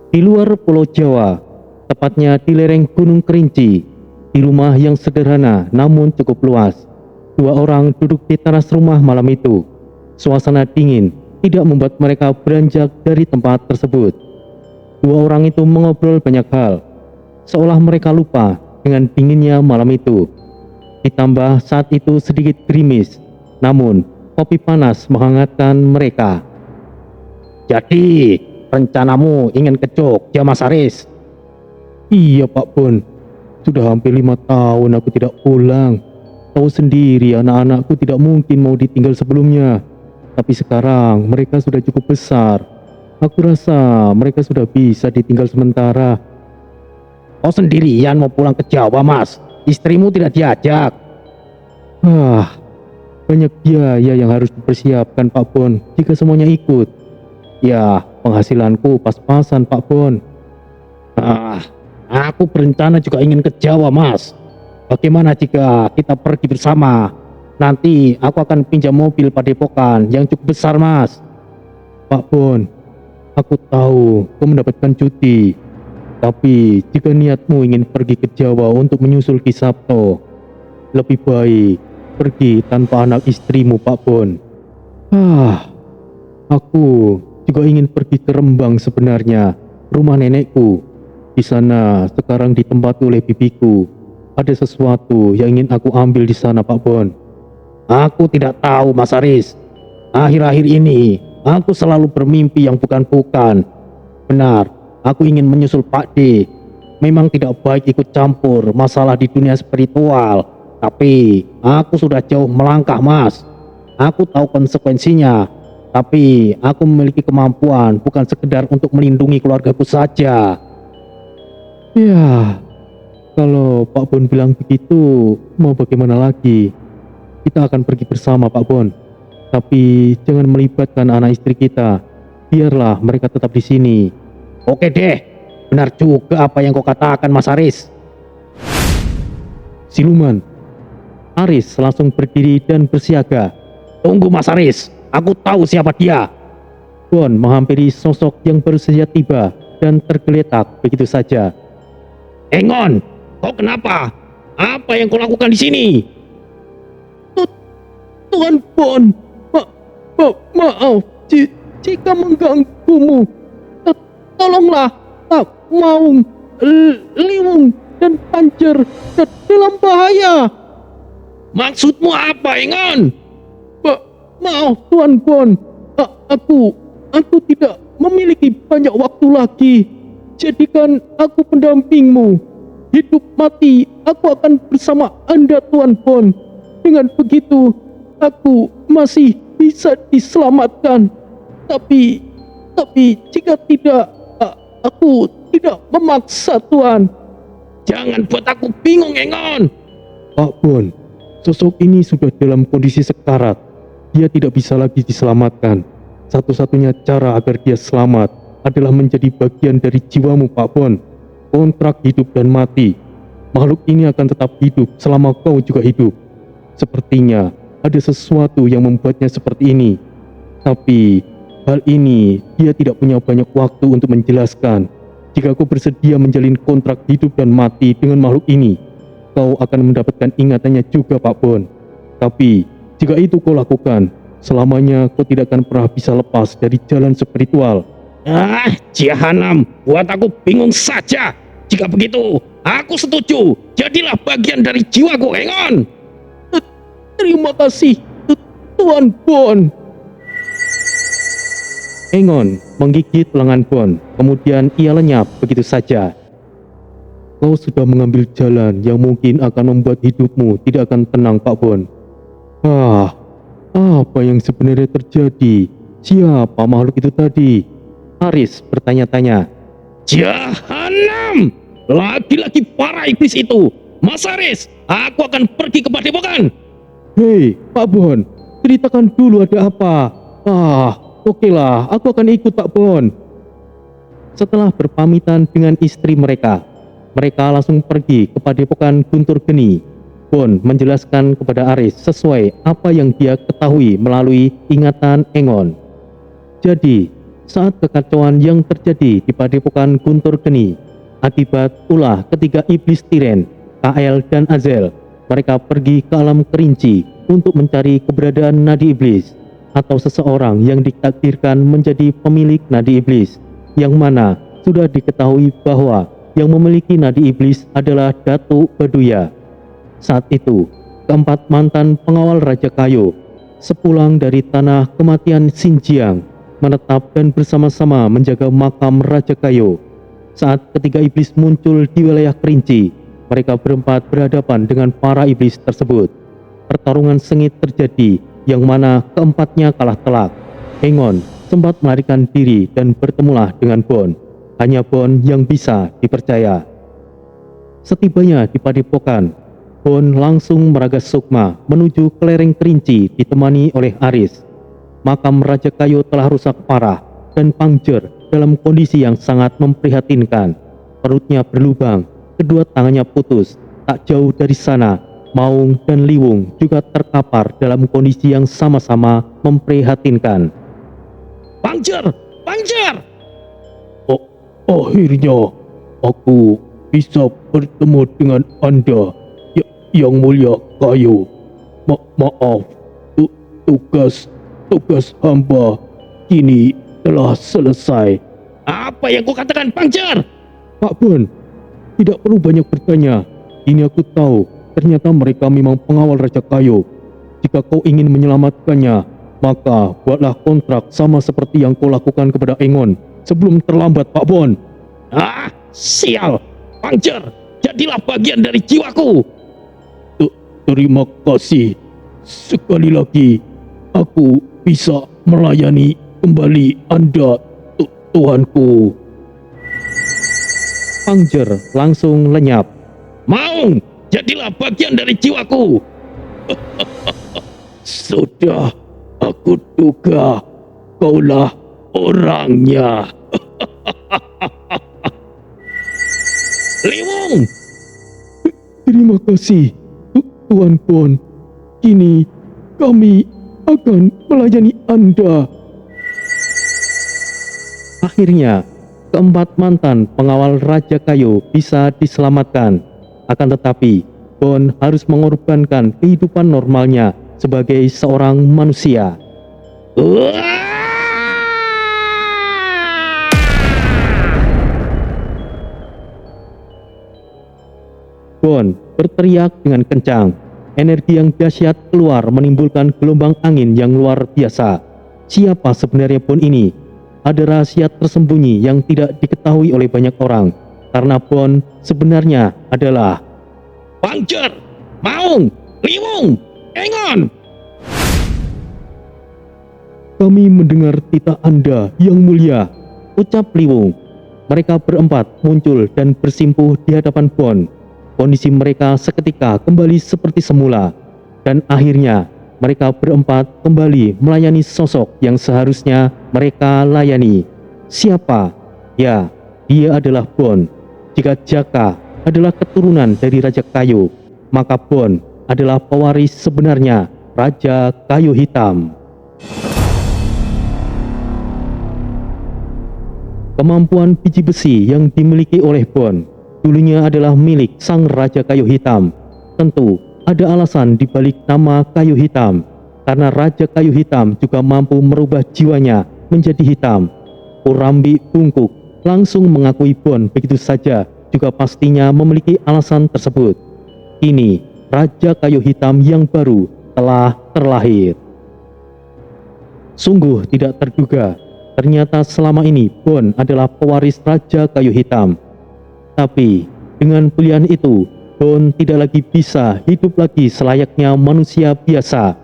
Di luar Pulau Jawa, tepatnya di lereng Gunung Kerinci, di rumah yang sederhana namun cukup luas, dua orang duduk di teras rumah malam itu. Suasana dingin tidak membuat mereka beranjak dari tempat tersebut. Dua orang itu mengobrol banyak hal, seolah mereka lupa dengan dinginnya malam itu. Ditambah saat itu sedikit gerimis, namun kopi panas menghangatkan mereka. Jadi, rencanamu ingin ke Jogja, Mas Aris? Iya, Pak Bon. Sudah hampir 5 tahun aku tidak pulang. Tahu sendiri anak-anakku tidak mungkin mau ditinggal sebelumnya. Tapi sekarang mereka sudah cukup besar. Aku rasa mereka sudah bisa ditinggal sementara. Kau sendirian mau pulang ke Jawa, Mas? Istrimu tidak diajak? Banyak biaya yang harus dipersiapkan, Pak Bon, jika semuanya ikut. Ya, penghasilanku pas-pasan, Pak Bon. Aku berencana juga ingin ke Jawa, Mas. Bagaimana jika kita pergi bersama? Nanti aku akan pinjam mobil padepokan yang cukup besar, Mas. Pak Bon, aku tahu kau mendapatkan cuti. Tapi jika niatmu ingin pergi ke Jawa untuk menyusul Ki Sabto, lebih baik pergi tanpa anak istrimu, Pak Bon. Aku juga ingin pergi ke Rembang sebenarnya, rumah nenekku. Di sana sekarang ditempati oleh bibiku. Ada sesuatu yang ingin aku ambil di sana, Pak Bon. Aku tidak tahu, Mas Aris. Akhir-akhir ini aku selalu bermimpi yang bukan-bukan. Benar, aku ingin menyusul Pak D. Memang tidak baik ikut campur masalah di dunia spiritual, tapi aku sudah jauh melangkah, Mas. Aku tahu konsekuensinya, tapi aku memiliki kemampuan bukan sekedar untuk melindungi keluargaku saja. Ya, kalau Pak Bon bilang begitu, mau bagaimana lagi? Kita akan pergi bersama, Pak Bon. Tapi jangan melibatkan anak istri kita. Biarlah mereka tetap di sini. Oke deh, benar juga apa yang kau katakan, Mas Aris. Siluman. Aris langsung berdiri dan bersiaga. Tunggu, Mas Aris, aku tahu siapa dia. Bon menghampiri sosok yang baru saja tiba dan tergeletak begitu saja. Engon, kau kenapa? Apa yang kau lakukan di sini? Tuan Bon, maaf jika mengganggumu. Tolonglah, Maung, Liwung, dan Panjer dalam bahaya. Maksudmu apa, Engon? Maaf, Tuan Bon. Aku tidak memiliki banyak waktu lagi. Jadikan aku pendampingmu. Hidup mati, aku akan bersama Anda, Tuan Bon. Dengan begitu, aku masih bisa diselamatkan. Tapi jika tidak, aku tidak memaksa, Tuan. Jangan buat aku bingung, Engon. Pak Bon, sosok ini sudah dalam kondisi sekarat. Dia tidak bisa lagi diselamatkan. Satu-satunya cara agar dia selamat adalah menjadi bagian dari jiwamu, Pak Bon. Kontrak hidup dan mati. Makhluk ini akan tetap hidup selama kau juga hidup. Sepertinya ada sesuatu yang membuatnya seperti ini. Tapi hal ini dia tidak punya banyak waktu untuk menjelaskan. Jika kau bersedia menjalin kontrak hidup dan mati dengan makhluk ini, kau akan mendapatkan ingatannya juga, Pak Bon. Tapi jika itu kau lakukan, selamanya kau tidak akan pernah bisa lepas dari jalan spiritual. Jahanam, buat aku bingung saja. Jika begitu, aku setuju. Jadilah bagian dari jiwaku, Engon. Terima kasih, Tuan Bon. Engon menggigit lengan Bon, kemudian ia lenyap begitu saja. Kau sudah mengambil jalan yang mungkin akan membuat hidupmu tidak akan tenang, Pak Bon. Apa yang sebenarnya terjadi? Siapa makhluk itu tadi? Aris bertanya-tanya. Jahanam! Lagi-lagi para iblis itu. Mas Aris, aku akan pergi ke padepokan. Hei, Pak Bon, ceritakan dulu ada apa. Okelah, aku akan ikut, Pak Bon. Setelah berpamitan dengan istri mereka langsung pergi ke padepokan Guntur Geni. Bon menjelaskan kepada Aris sesuai apa yang dia ketahui melalui ingatan Engon. Jadi, Saat kekacauan yang terjadi di Padepokan Guntur Geni akibat ulah ketiga iblis Tiren, Kael dan Azel, mereka pergi ke alam kerinci untuk mencari keberadaan nadi iblis atau seseorang yang ditakdirkan menjadi pemilik nadi iblis, yang mana sudah diketahui bahwa yang memiliki nadi iblis adalah Datuk Baduya. Saat itu, keempat mantan pengawal Raja Kayu sepulang dari tanah kematian Xinjiang menetap dan bersama-sama menjaga makam Raja Kayu. Saat ketiga iblis muncul di wilayah kerinci, mereka berempat berhadapan dengan para iblis tersebut. Pertarungan sengit terjadi yang mana keempatnya kalah telak. Engon sempat melarikan diri dan bertemulah dengan Bon. Hanya Bon yang bisa dipercaya. Setibanya di Padepokan, Bon langsung meragas sukma menuju ke lereng kerinci ditemani oleh Aris. Makam Raja Kayu telah rusak parah dan Pangjer dalam kondisi yang sangat memprihatinkan. Perutnya berlubang, kedua tangannya putus. Tak jauh dari sana, Maung dan Liwung juga terkapar dalam kondisi yang sama-sama memprihatinkan. Pangjer! Pangjer! Oh, akhirnya aku bisa bertemu dengan Anda, Yang Mulia Kayu. Maaf, tugas hamba kini telah selesai. Apa yang kau katakan, Pangjer? Pak Bon, tidak perlu banyak bertanya. Ini aku tahu, ternyata mereka memang pengawal Raja Kayu. Jika kau ingin menyelamatkannya, maka buatlah kontrak sama seperti yang kau lakukan kepada Engon sebelum terlambat, Pak Bon. Ah, sial! Pangjer, jadilah bagian dari jiwaku. Terima kasih. Sekali lagi, aku bisa melayani kembali Anda, Tuanku. Pangjer langsung lenyap. Maung, jadilah bagian dari jiwaku. Sudah aku duga kaulah orangnya. Liwung! Terima kasih, Tuan Bon. Kini kami akan melayani Anda. Akhirnya, keempat mantan pengawal Raja Kayu bisa diselamatkan. Akan tetapi, Bon harus mengorbankan kehidupan normalnya sebagai seorang manusia. Bon berteriak dengan kencang. Energi yang dahsyat keluar menimbulkan gelombang angin yang luar biasa. Siapa sebenarnya Bon ini? Ada rahasia tersembunyi yang tidak diketahui oleh banyak orang. Karena Bon sebenarnya adalah Pangjer, Maung, Liwung, Engon. Kami mendengar titah Anda, Yang Mulia, ucap Liwung. Mereka berempat muncul dan bersimpuh di hadapan Bon. Kondisi mereka seketika kembali seperti semula. Dan akhirnya mereka berempat kembali melayani sosok yang seharusnya mereka layani. Siapa? Ya, dia adalah Bon. Jika Jaka adalah keturunan dari Raja Kayu, maka Bon adalah pewaris sebenarnya Raja Kayu Hitam. Kemampuan biji besi yang dimiliki oleh Bon dulunya adalah milik sang Raja Kayu Hitam. Tentu ada alasan di balik nama Kayu Hitam, karena Raja Kayu Hitam juga mampu merubah jiwanya menjadi hitam. Urambi Bungkuk langsung mengakui Bon begitu saja juga pastinya memiliki alasan tersebut. Kini Raja Kayu Hitam yang baru telah terlahir. Sungguh tidak terduga, ternyata selama ini Bon adalah pewaris Raja Kayu Hitam. Tapi dengan pilihan itu, Bon tidak lagi bisa hidup lagi selayaknya manusia biasa.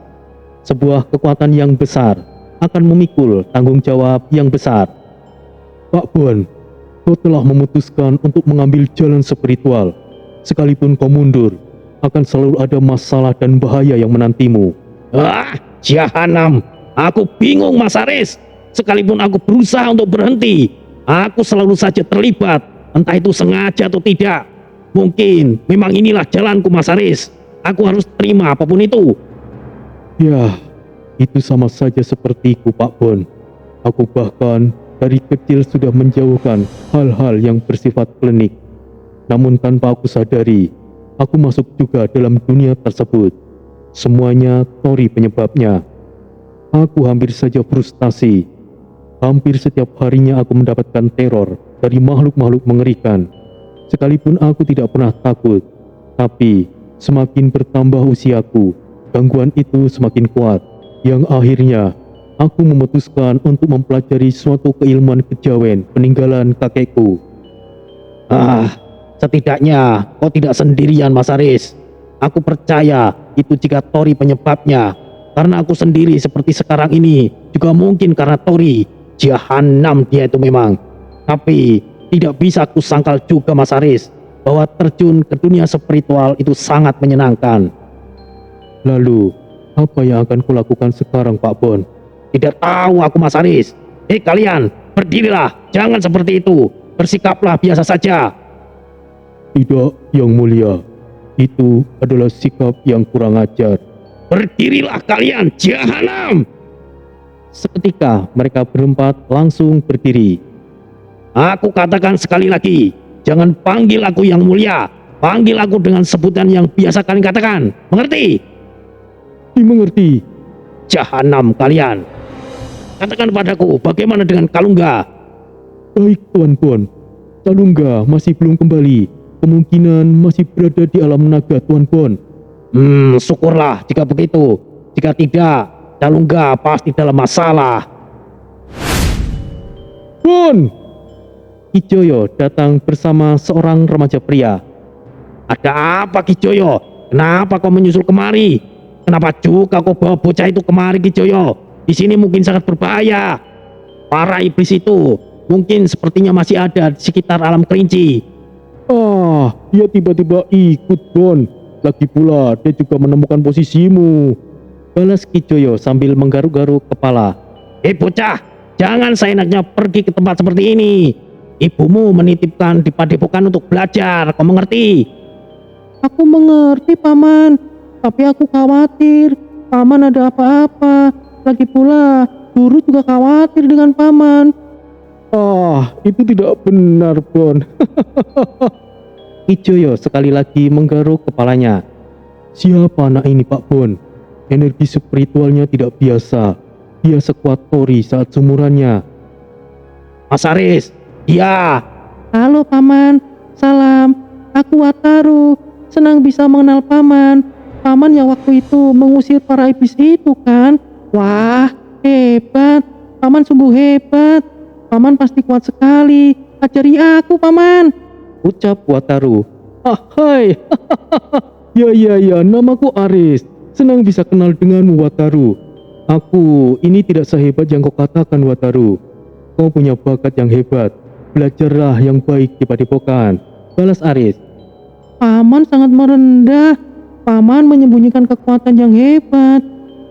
Sebuah kekuatan yang besar akan memikul tanggung jawab yang besar. Pak Bon, kau telah memutuskan untuk mengambil jalan spiritual. Sekalipun kau mundur, akan selalu ada masalah dan bahaya yang menantimu. Jahanam, aku bingung, Mas Aris. Sekalipun aku berusaha untuk berhenti, aku selalu saja terlibat. Entah itu sengaja atau tidak. Mungkin memang inilah jalanku, Mas Aris. Aku harus terima apapun itu. Ya, itu sama saja sepertiku, Pak Bon. Aku bahkan dari kecil sudah menjauhkan hal-hal yang bersifat klinik. Namun tanpa aku sadari, aku masuk juga dalam dunia tersebut. Semuanya Tori penyebabnya. Aku hampir saja frustasi. Hampir setiap harinya aku mendapatkan teror dari makhluk-makhluk mengerikan. Sekalipun aku tidak pernah takut, tapi semakin bertambah usiaku, gangguan itu semakin kuat, yang akhirnya aku memutuskan untuk mempelajari suatu keilmuan kejawen peninggalan kakekku. Setidaknya kau tidak sendirian, Mas Aris. Aku percaya itu jika Tori penyebabnya. Karena aku sendiri seperti sekarang ini juga mungkin karena Tori. Jahanam dia itu memang. Tapi tidak bisa aku sangkal juga, Mas Aris, bahwa terjun ke dunia spiritual itu sangat menyenangkan. Lalu, apa yang akan kulakukan sekarang, Pak Bon? Tidak tahu aku, Mas Aris. Kalian, berdirilah, jangan seperti itu. Bersikaplah biasa saja. Tidak, Yang Mulia. Itu adalah sikap yang kurang ajar. Berdirilah kalian, jahanam! Seketika mereka berempat langsung berdiri. Aku katakan sekali lagi, jangan panggil aku Yang Mulia. Panggil aku dengan sebutan yang biasa kalian katakan. Mengerti? Dimengerti. Jahanam kalian. Katakan padaku, bagaimana dengan Kalungga? Baik, Tuan Bon. Kalungga masih belum kembali. Kemungkinan masih berada di alam naga, Tuan Bon. Syukurlah jika begitu. Jika tidak, Kalungga pasti dalam masalah. Bon! Kijoyo datang bersama seorang remaja pria. Ada apa, Kijoyo? Kenapa kau menyusul kemari? Kenapa juga kau bawa bocah itu kemari, Kijoyo? Di sini mungkin sangat berbahaya. Para iblis itu mungkin sepertinya masih ada di sekitar alam kerinci. Dia tiba-tiba ikut, Bon. Lagi pula dia juga menemukan posisimu. Balas Kijoyo sambil menggaruk-garuk kepala. Bocah, jangan seenaknya pergi ke tempat seperti ini. Ibumu menitipkan di padepokan untuk belajar, kau mengerti? Aku mengerti, Paman. Tapi aku khawatir Paman ada apa-apa. Lagi pula guru juga khawatir dengan Paman. Itu tidak benar, Bon. Kijoyo sekali lagi menggaruk kepalanya. Siapa anak ini, Pak Bon? Energi spiritualnya tidak biasa. Dia sekuat Tori saat sumurannya. Mas Aris, iya. Halo, Paman. Salam. Aku Wataru. Senang bisa mengenal Paman. Paman yang waktu itu mengusir para iblis itu kan? Wah, hebat. Paman sungguh hebat. Paman pasti kuat sekali. Ajari aku, Paman. Ucap Wataru. Hai. Ya, namaku Aris. Senang bisa kenal denganmu, Wataru. Aku ini tidak sehebat yang kau katakan, Wataru. Kau punya bakat yang hebat. Belajarlah yang baik di padepokan. Balas Aris. Paman sangat merendah. Paman menyembunyikan kekuatan yang hebat.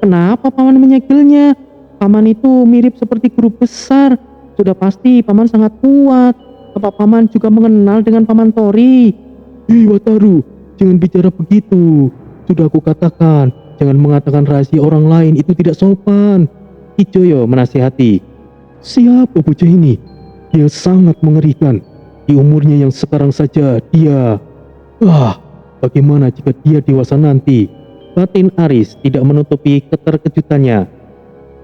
Kenapa Paman menyegilnya? Paman itu mirip seperti guru besar. Sudah pasti Paman sangat kuat. Apa Paman juga mengenal dengan Paman Tori? Wataru, jangan bicara begitu. Sudah aku katakan, jangan mengatakan rahasia orang lain, itu tidak sopan. Kijoyo menasihati. Siapa bocah ini? Dia sangat mengerikan. Di umurnya yang sekarang saja dia... bagaimana jika dia dewasa nanti? Batin Aris tidak menutupi keterkejutannya.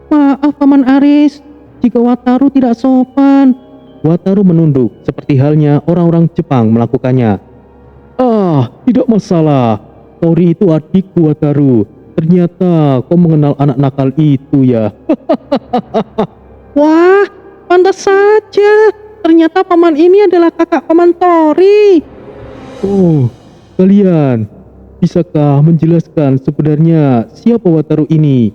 Maaf Paman Aris, jika Wataru tidak sopan. Wataru menunduk seperti halnya orang-orang Jepang melakukannya. Tidak masalah. Tori itu adikku, Wataru. Ternyata kau mengenal anak nakal itu ya. Wah, pantas saja. Ternyata paman ini adalah kakak Paman Tori. Kalian, bisakah menjelaskan sebenarnya siapa Wataru ini?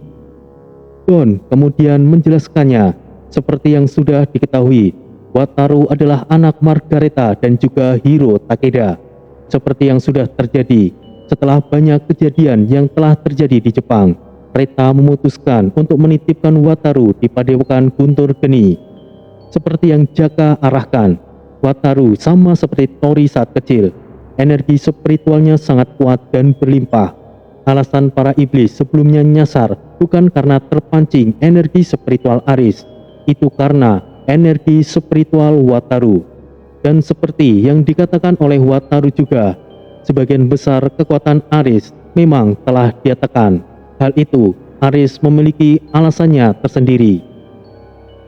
Don kemudian menjelaskannya. Seperti yang sudah diketahui, Wataru adalah anak Margareta dan juga Hiro Takeda. Seperti yang sudah terjadi, setelah banyak kejadian yang telah terjadi di Jepang, Reta memutuskan untuk menitipkan Wataru di padepokan Guntur Geni. Seperti yang Jaka arahkan, Wataru sama seperti Tori saat kecil. Energi spiritualnya sangat kuat dan berlimpah. Alasan para iblis sebelumnya nyasar bukan karena terpancing energi spiritual Aris. Itu karena energi spiritual Wataru. Dan seperti yang dikatakan oleh Wataru juga, sebagian besar kekuatan Aris memang telah dia tekan. Hal itu, Aris memiliki alasannya tersendiri.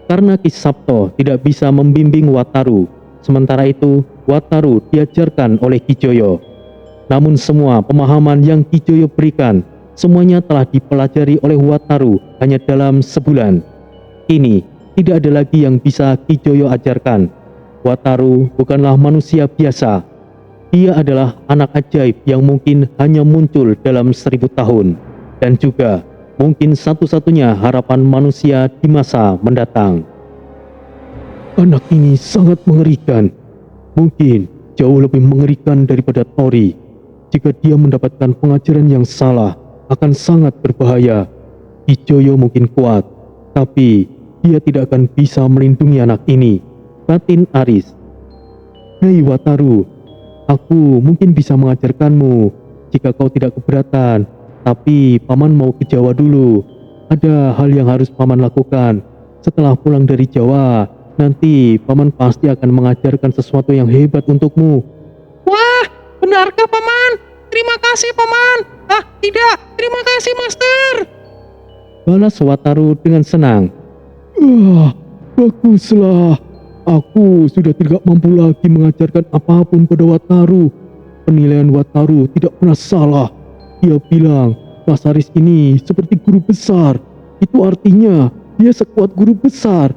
Karena Ki Sabto tidak bisa membimbing Wataru, sementara itu Wataru diajarkan oleh Kijoyo. Namun semua pemahaman yang Kijoyo berikan, semuanya telah dipelajari oleh Wataru hanya dalam sebulan. Kini, tidak ada lagi yang bisa Kijoyo ajarkan. Wataru bukanlah manusia biasa. Dia adalah anak ajaib yang mungkin hanya muncul dalam 1000 tahun. Dan juga mungkin satu-satunya harapan manusia di masa mendatang. Anak ini sangat mengerikan. Mungkin jauh lebih mengerikan daripada Tori. Jika dia mendapatkan pengajaran yang salah, akan sangat berbahaya. Kijoyo mungkin kuat, tapi dia tidak akan bisa melindungi anak ini, batin Aris. Hei Wataru, aku mungkin bisa mengajarkanmu jika kau tidak keberatan, tapi paman mau ke Jawa dulu. Ada hal yang harus paman lakukan. Setelah pulang dari Jawa, nanti paman pasti akan mengajarkan sesuatu yang hebat untukmu. Wah, benarkah paman? Terima kasih paman. Ah, tidak, terima kasih master, balas Wataru dengan senang. Baguslah. Aku sudah tidak mampu lagi mengajarkan apapun pada Wataru. Penilaian Wataru tidak pernah salah. Dia bilang, Mas Aris ini seperti guru besar. Itu artinya dia sekuat guru besar.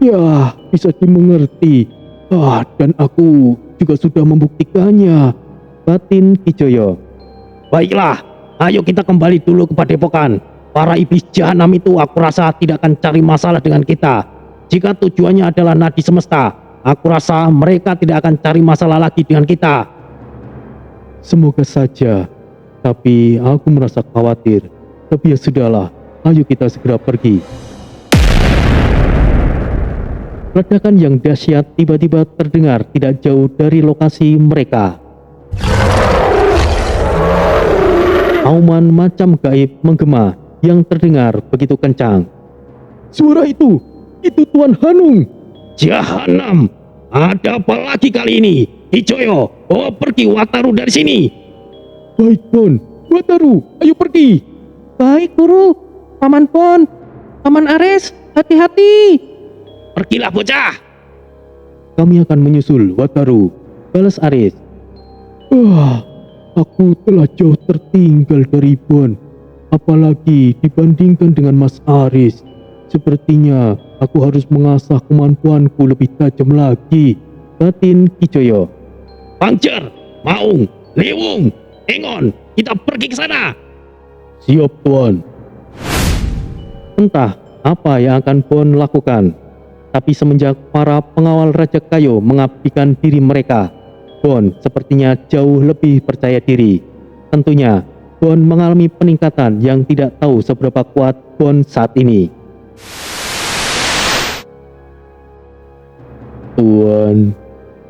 Ya, bisa dimengerti. Dan aku juga sudah membuktikannya, batin Kijoyo. Baiklah, ayo kita kembali dulu ke Padepokan. Para iblis jahanam itu aku rasa tidak akan cari masalah dengan kita. Jika tujuannya adalah nadi semesta, aku rasa mereka tidak akan cari masalah lagi dengan kita. Semoga saja, tapi aku merasa khawatir. Tapi ya sudahlah, ayo kita segera pergi. Ledakan yang dahsyat tiba-tiba terdengar tidak jauh dari lokasi mereka. Auman macam gaib menggema yang terdengar begitu kencang. Suara itu Tuan Hanung. Jahanam, ada apa lagi kali ini? Kijoyo, bawa pergi Wataru dari sini. Baik Pon, Wataru, ayo pergi. Baik Guru, Paman Pon, Paman Ares, hati-hati. Pergilah bocah. Kami akan menyusul Wataru, balas Ares. Aku telah jauh tertinggal dari Bon, apalagi dibandingkan dengan Mas Aris. Sepertinya aku harus mengasah kemampuanku lebih tajam lagi, batin Kijoyo. Pangcer, Maung, Liwung, Engon, kita pergi ke sana. Siap Tuan. Entah apa yang akan Bon lakukan, tapi semenjak para pengawal Raja Kayo mengabdikan diri mereka, Bon sepertinya jauh lebih percaya diri. Tentunya Bon mengalami peningkatan yang tidak tahu seberapa kuat Bon saat ini. Tuan,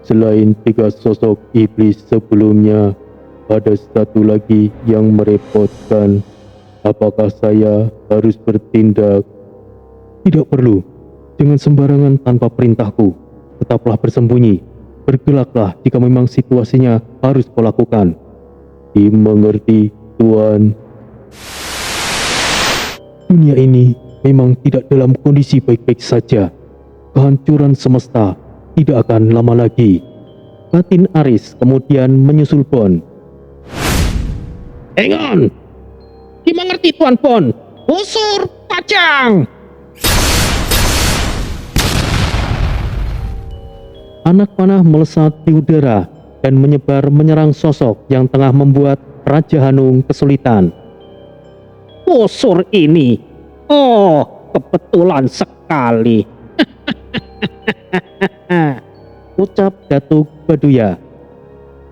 selain 3 sosok iblis sebelumnya, ada satu lagi yang merepotkan. Apakah saya harus bertindak? Tidak perlu. Jangan sembarangan tanpa perintahku. Tetaplah bersembunyi. Bergelaklah jika memang situasinya harus kau lakukan. Dimengerti, Tuan. Dunia ini memang tidak dalam kondisi baik-baik saja. Kehancuran semesta tidak akan lama lagi, batin Aris kemudian menyusul Bon. Engon, dimengerti Tuan Bon. Busur pacang. Anak panah melesat di udara dan menyebar menyerang sosok yang tengah membuat Raja Hanung kesulitan. Busur ini, kebetulan sekali. Ucap Datuk Baduya.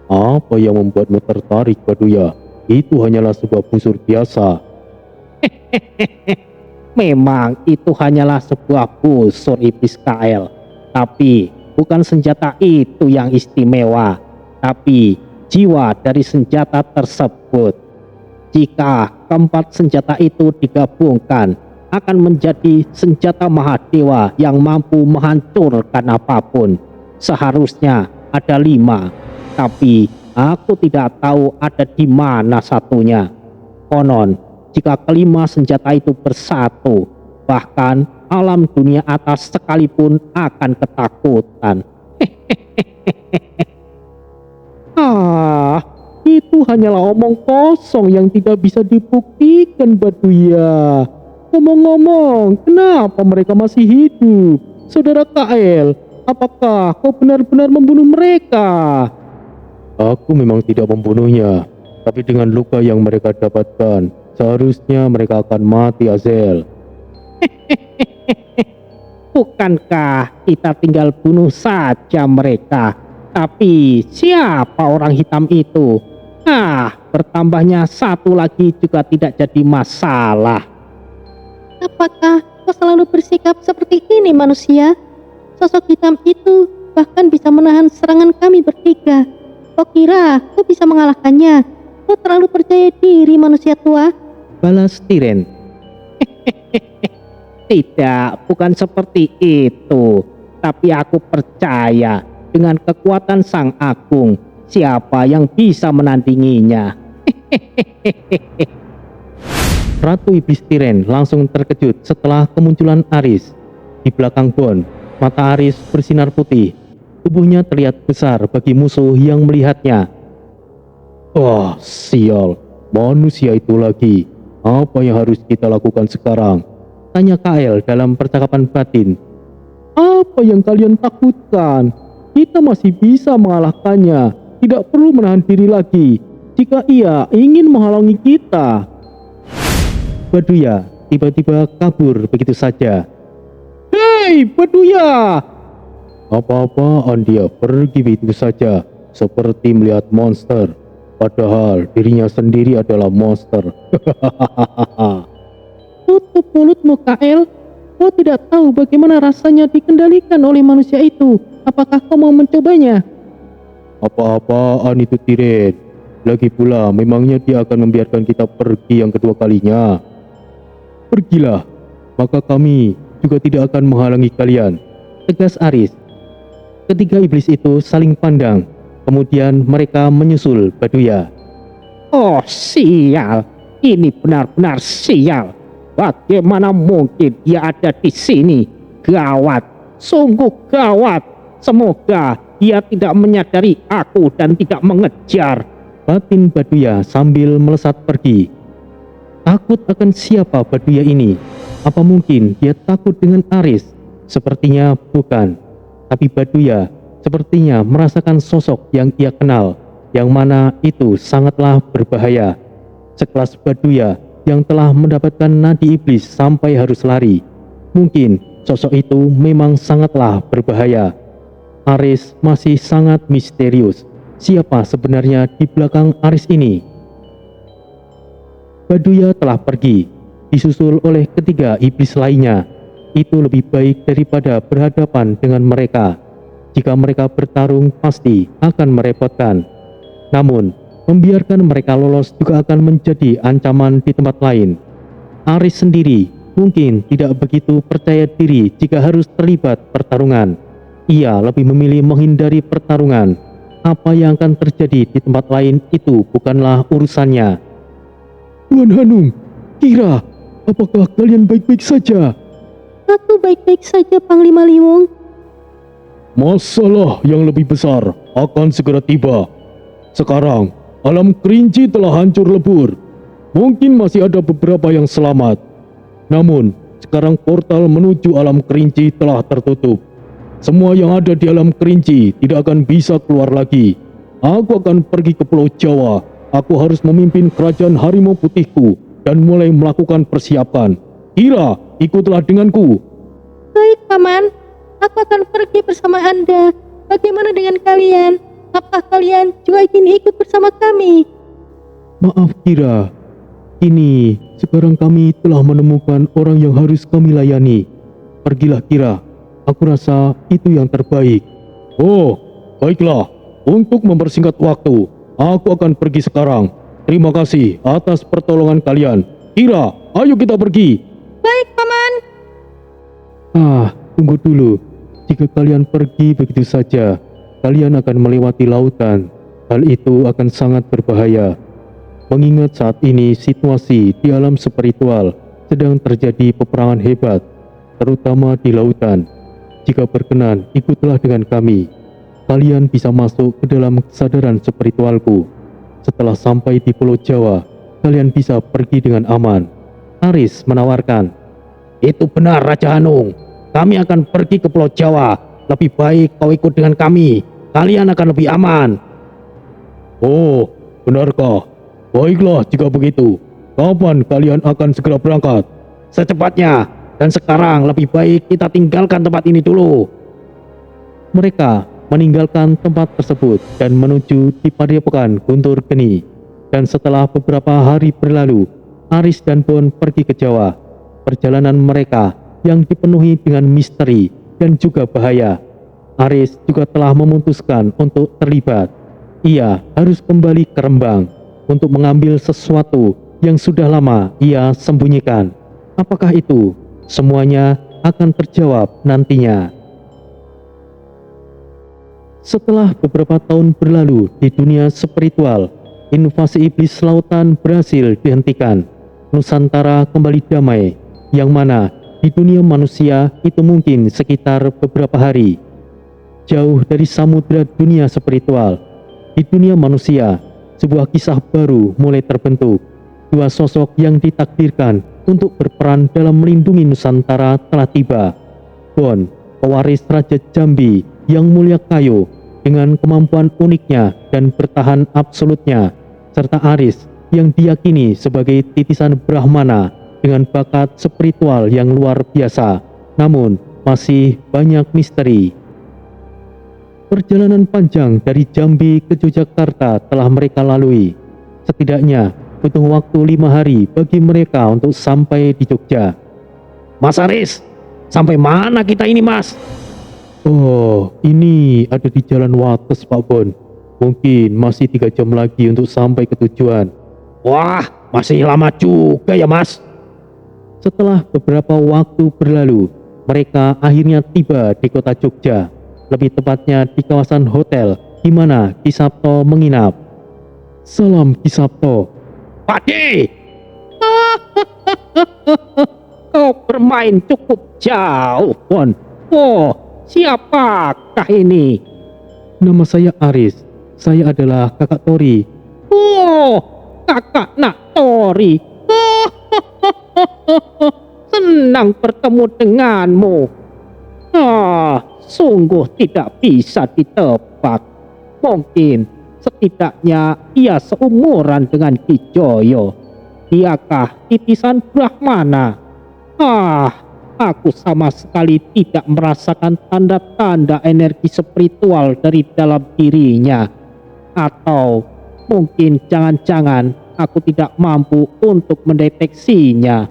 Apa yang membuatmu tertarik, Baduya? Itu hanyalah sebuah busur biasa. Memang itu hanyalah sebuah busur iblis KL, tapi bukan senjata itu yang istimewa, tapi jiwa dari senjata tersebut. Jika keempat senjata itu digabungkan, akan menjadi senjata Mahadewa yang mampu menghancurkan apapun. Seharusnya ada 5, tapi aku tidak tahu ada di mana satunya. Konon, jika kelima senjata itu bersatu, bahkan alam dunia atas sekalipun akan ketakutan. Itu hanyalah omong kosong yang tidak bisa dibuktikan, Baduya. Ngomong-ngomong, kenapa mereka masih hidup? Saudara Kael, apakah kau benar-benar membunuh mereka? Aku memang tidak membunuhnya, tapi dengan luka yang mereka dapatkan, seharusnya mereka akan mati, Azel. Bukankah kita tinggal bunuh saja mereka? Tapi siapa orang hitam itu? Bertambahnya satu lagi juga tidak jadi masalah. Apakah kau selalu bersikap seperti ini, manusia? Sosok hitam itu bahkan bisa menahan serangan kami bertiga. Kau kira kau bisa mengalahkannya? Kau terlalu percaya diri, manusia tua. Balas Tiren. Tidak, bukan seperti itu. Tapi aku percaya dengan kekuatan Sang Agung, siapa yang bisa menandinginya. Ratu Iblis Tiren langsung terkejut setelah kemunculan Aris. Di belakang Bon, mata Aris bersinar putih. Tubuhnya terlihat besar bagi musuh yang melihatnya. Wah, sial, manusia itu lagi. Apa yang harus kita lakukan sekarang? Tanya Kael dalam percakapan batin. Apa yang kalian takutkan? Kita masih bisa mengalahkannya. Tidak perlu menahan diri lagi. Jika ia ingin menghalangi kita. Baduya tiba-tiba kabur begitu saja. Hei, Baduya! Apa-apaan dia pergi begitu saja, seperti melihat monster. Padahal dirinya sendiri adalah monster. Tutup mulutmu, Kael. Kau tidak tahu bagaimana rasanya dikendalikan oleh manusia itu. Apakah kau mau mencobanya? Apa-apaan itu, Tiren? Lagi pula, memangnya dia akan membiarkan kita pergi yang kedua kalinya? Pergilah, maka kami juga tidak akan menghalangi kalian, tegas Aris. Ketiga iblis itu saling pandang, kemudian mereka menyusul Baduya. Oh, sial, ini benar-benar sial. Bagaimana mungkin dia ada di sini? Gawat, sungguh gawat. Semoga dia tidak menyadari aku dan tidak mengejar. Batin Baduya sambil melesat pergi. Takut akan siapa Baduya ini? Apa mungkin dia takut dengan Aris? Sepertinya bukan. Tapi Baduya sepertinya merasakan sosok yang ia kenal, yang mana itu sangatlah berbahaya. Sekelas Baduya yang telah mendapatkan nadi iblis sampai harus lari. Mungkin sosok itu memang sangatlah berbahaya. Aris masih sangat misterius. Siapa sebenarnya di belakang Aris ini? Baduya telah pergi, disusul oleh ketiga iblis lainnya. Itu lebih baik daripada berhadapan dengan mereka. Jika mereka bertarung pasti akan merepotkan. Namun, membiarkan mereka lolos juga akan menjadi ancaman di tempat lain. Aris sendiri mungkin tidak begitu percaya diri jika harus terlibat pertarungan. Ia lebih memilih menghindari pertarungan. Apa yang akan terjadi di tempat lain itu bukanlah urusannya. Tuan Hanung, Kira, apakah kalian baik-baik saja? Aku baik-baik saja, Panglima Liwung. Masalah yang lebih besar akan segera tiba. Sekarang, alam kerinci telah hancur lebur. Mungkin masih ada beberapa yang selamat. Namun, sekarang portal menuju alam kerinci telah tertutup. Semua yang ada di alam kerinci tidak akan bisa keluar lagi. Aku akan pergi ke Pulau Jawa. Aku harus memimpin kerajaan harimau putihku dan mulai melakukan persiapan. Kira, ikutlah denganku. Baik, Paman. Aku akan pergi bersama Anda. Bagaimana dengan kalian? Apakah kalian juga ingin ikut bersama kami? Maaf, Kira. Kini, sekarang kami telah menemukan orang yang harus kami layani. Pergilah, Kira. Aku rasa itu yang terbaik. Oh, baiklah. Untuk mempersingkat waktu, aku akan pergi sekarang. Terima kasih atas pertolongan kalian. Kira, ayo kita pergi. Baik, Paman. Tunggu dulu. Jika kalian pergi begitu saja, kalian akan melewati lautan. Hal itu akan sangat berbahaya. Mengingat saat ini situasi di alam spiritual sedang terjadi peperangan hebat, terutama di lautan. Jika berkenan, ikutlah dengan kami. Kalian bisa masuk ke dalam kesadaran spiritualku. Setelah sampai di Pulau Jawa, kalian bisa pergi dengan aman. Aris menawarkan. Itu benar Raja Hanung. Kami akan pergi ke Pulau Jawa. Lebih baik kau ikut dengan kami. Kalian akan lebih aman. Oh, benarkah? Baiklah jika begitu. Kapan kalian akan segera berangkat? Secepatnya. Dan sekarang lebih baik kita tinggalkan tempat ini dulu. Mereka meninggalkan tempat tersebut dan menuju di Padepokan Guntur Geni. Dan setelah beberapa hari berlalu, Aris dan Bon pergi ke Jawa. Perjalanan mereka yang dipenuhi dengan misteri dan juga bahaya. Aris juga telah memutuskan untuk terlibat. Ia harus kembali ke Rembang untuk mengambil sesuatu yang sudah lama ia sembunyikan. Apakah itu? Semuanya akan terjawab nantinya. Setelah beberapa tahun berlalu di dunia spiritual, invasi iblis lautan berhasil dihentikan. Nusantara kembali damai, yang mana di dunia manusia itu mungkin sekitar beberapa hari. Jauh dari samudera dunia spiritual, di dunia manusia, sebuah kisah baru mulai terbentuk. Dua sosok yang ditakdirkan untuk berperan dalam melindungi Nusantara telah tiba. Bon, pewaris Raja Jambi yang mulia kayu dengan kemampuan uniknya dan bertahan absolutnya, serta Aris yang diyakini sebagai titisan Brahmana dengan bakat spiritual yang luar biasa, namun masih banyak misteri. Perjalanan panjang dari Jambi ke Yogyakarta telah mereka lalui. Setidaknya butuh waktu 5 hari bagi mereka untuk sampai di Jogja. Mas Aris, sampai mana kita ini Mas? Oh, ini ada di Jalan Wates Pak Bon. Mungkin masih 3 jam lagi untuk sampai ke tujuan. Wah, masih lama juga ya Mas. Setelah beberapa waktu berlalu, mereka akhirnya tiba di kota Jogja, lebih tepatnya di kawasan hotel di mana Ki Sabto menginap. Salam Ki Sabto. Pakde, kau bermain cukup jauh, Bon. Oh, siapakah ini? Nama saya Aris. Saya adalah kakak Tori. Oh, kakak nak Tori. Senang bertemu denganmu. Sungguh tidak bisa ditebak. Mungkin setidaknya ia seumuran dengan Ki Joyo. Diakah titisan Brahmana? Aku sama sekali tidak merasakan tanda-tanda energi spiritual dari dalam dirinya. Atau mungkin jangan-jangan aku tidak mampu untuk mendeteksinya.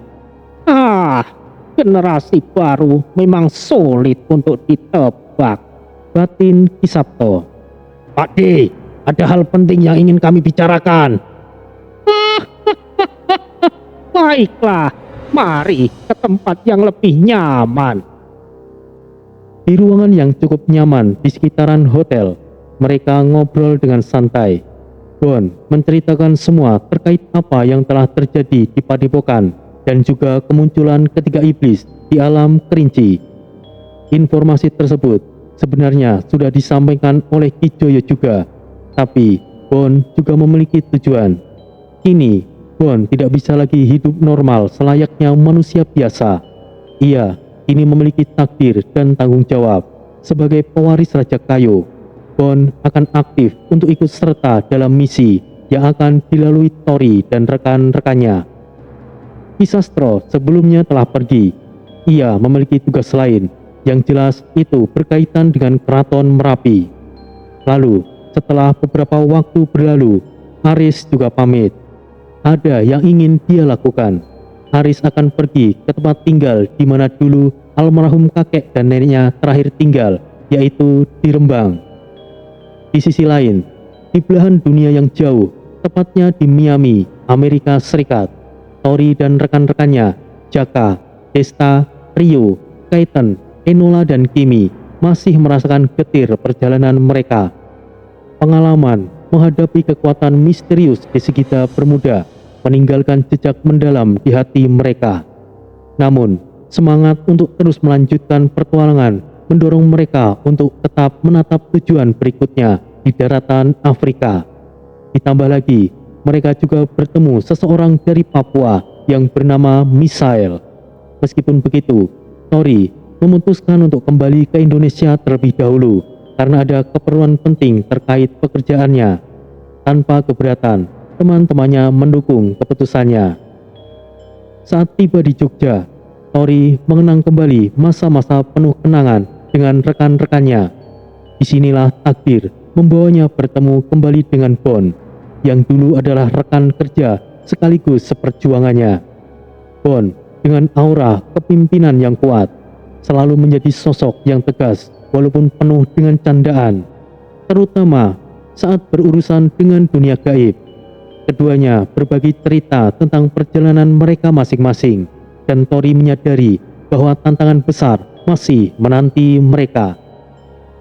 Generasi baru memang sulit untuk ditebak. Batin Ki Sabto. Pakde, ada hal penting yang ingin kami bicarakan. Baiklah, mari ke tempat yang lebih nyaman. Di ruangan yang cukup nyaman di sekitaran hotel, mereka ngobrol dengan santai. Bon menceritakan semua terkait apa yang telah terjadi di Padepokan dan juga kemunculan ketiga iblis di alam Kerinci. Informasi tersebut sebenarnya sudah disampaikan oleh Ki Joyo juga, tapi Bon juga memiliki tujuan. Kini Bon tidak bisa lagi hidup normal selayaknya manusia biasa. Ia kini memiliki takdir dan tanggung jawab sebagai pewaris Raja Kayu. Bon akan aktif untuk ikut serta dalam misi yang akan dilalui Tori dan rekan-rekannya. Ki Sastro sebelumnya telah pergi. Ia memiliki tugas lain, yang jelas itu berkaitan dengan Keraton Merapi. Lalu, setelah beberapa waktu berlalu, Aris juga pamit. Ada yang ingin dia lakukan. Aris akan pergi ke tempat tinggal di mana dulu almarhum kakek dan neneknya terakhir tinggal, yaitu di Rembang. Di sisi lain, di belahan dunia yang jauh, tepatnya di Miami, Amerika Serikat, Tori dan rekan-rekannya, Jaka, Desta, Rio, Kaiten, Enola dan Kimi masih merasakan getir perjalanan mereka. Pengalaman menghadapi kekuatan misterius di sekitar Bermuda meninggalkan jejak mendalam di hati mereka. Namun, semangat untuk terus melanjutkan petualangan mendorong mereka untuk tetap menatap tujuan berikutnya di daratan Afrika. Ditambah lagi, mereka juga bertemu seseorang dari Papua yang bernama Misael. Meskipun begitu, Tori memutuskan untuk kembali ke Indonesia terlebih dahulu karena ada keperluan penting terkait pekerjaannya. Tanpa keberatan, teman-temannya mendukung keputusannya. Saat tiba di Jogja, Tori mengenang kembali masa-masa penuh kenangan dengan rekan-rekannya. Disinilah takdir membawanya bertemu kembali dengan Bon, yang dulu adalah rekan kerja sekaligus seperjuangannya. Bon, dengan aura kepimpinan yang kuat, selalu menjadi sosok yang tegas walaupun penuh dengan candaan, terutama saat berurusan dengan dunia gaib. Keduanya berbagi cerita tentang perjalanan mereka masing-masing, dan Tori menyadari bahwa tantangan besar masih menanti mereka.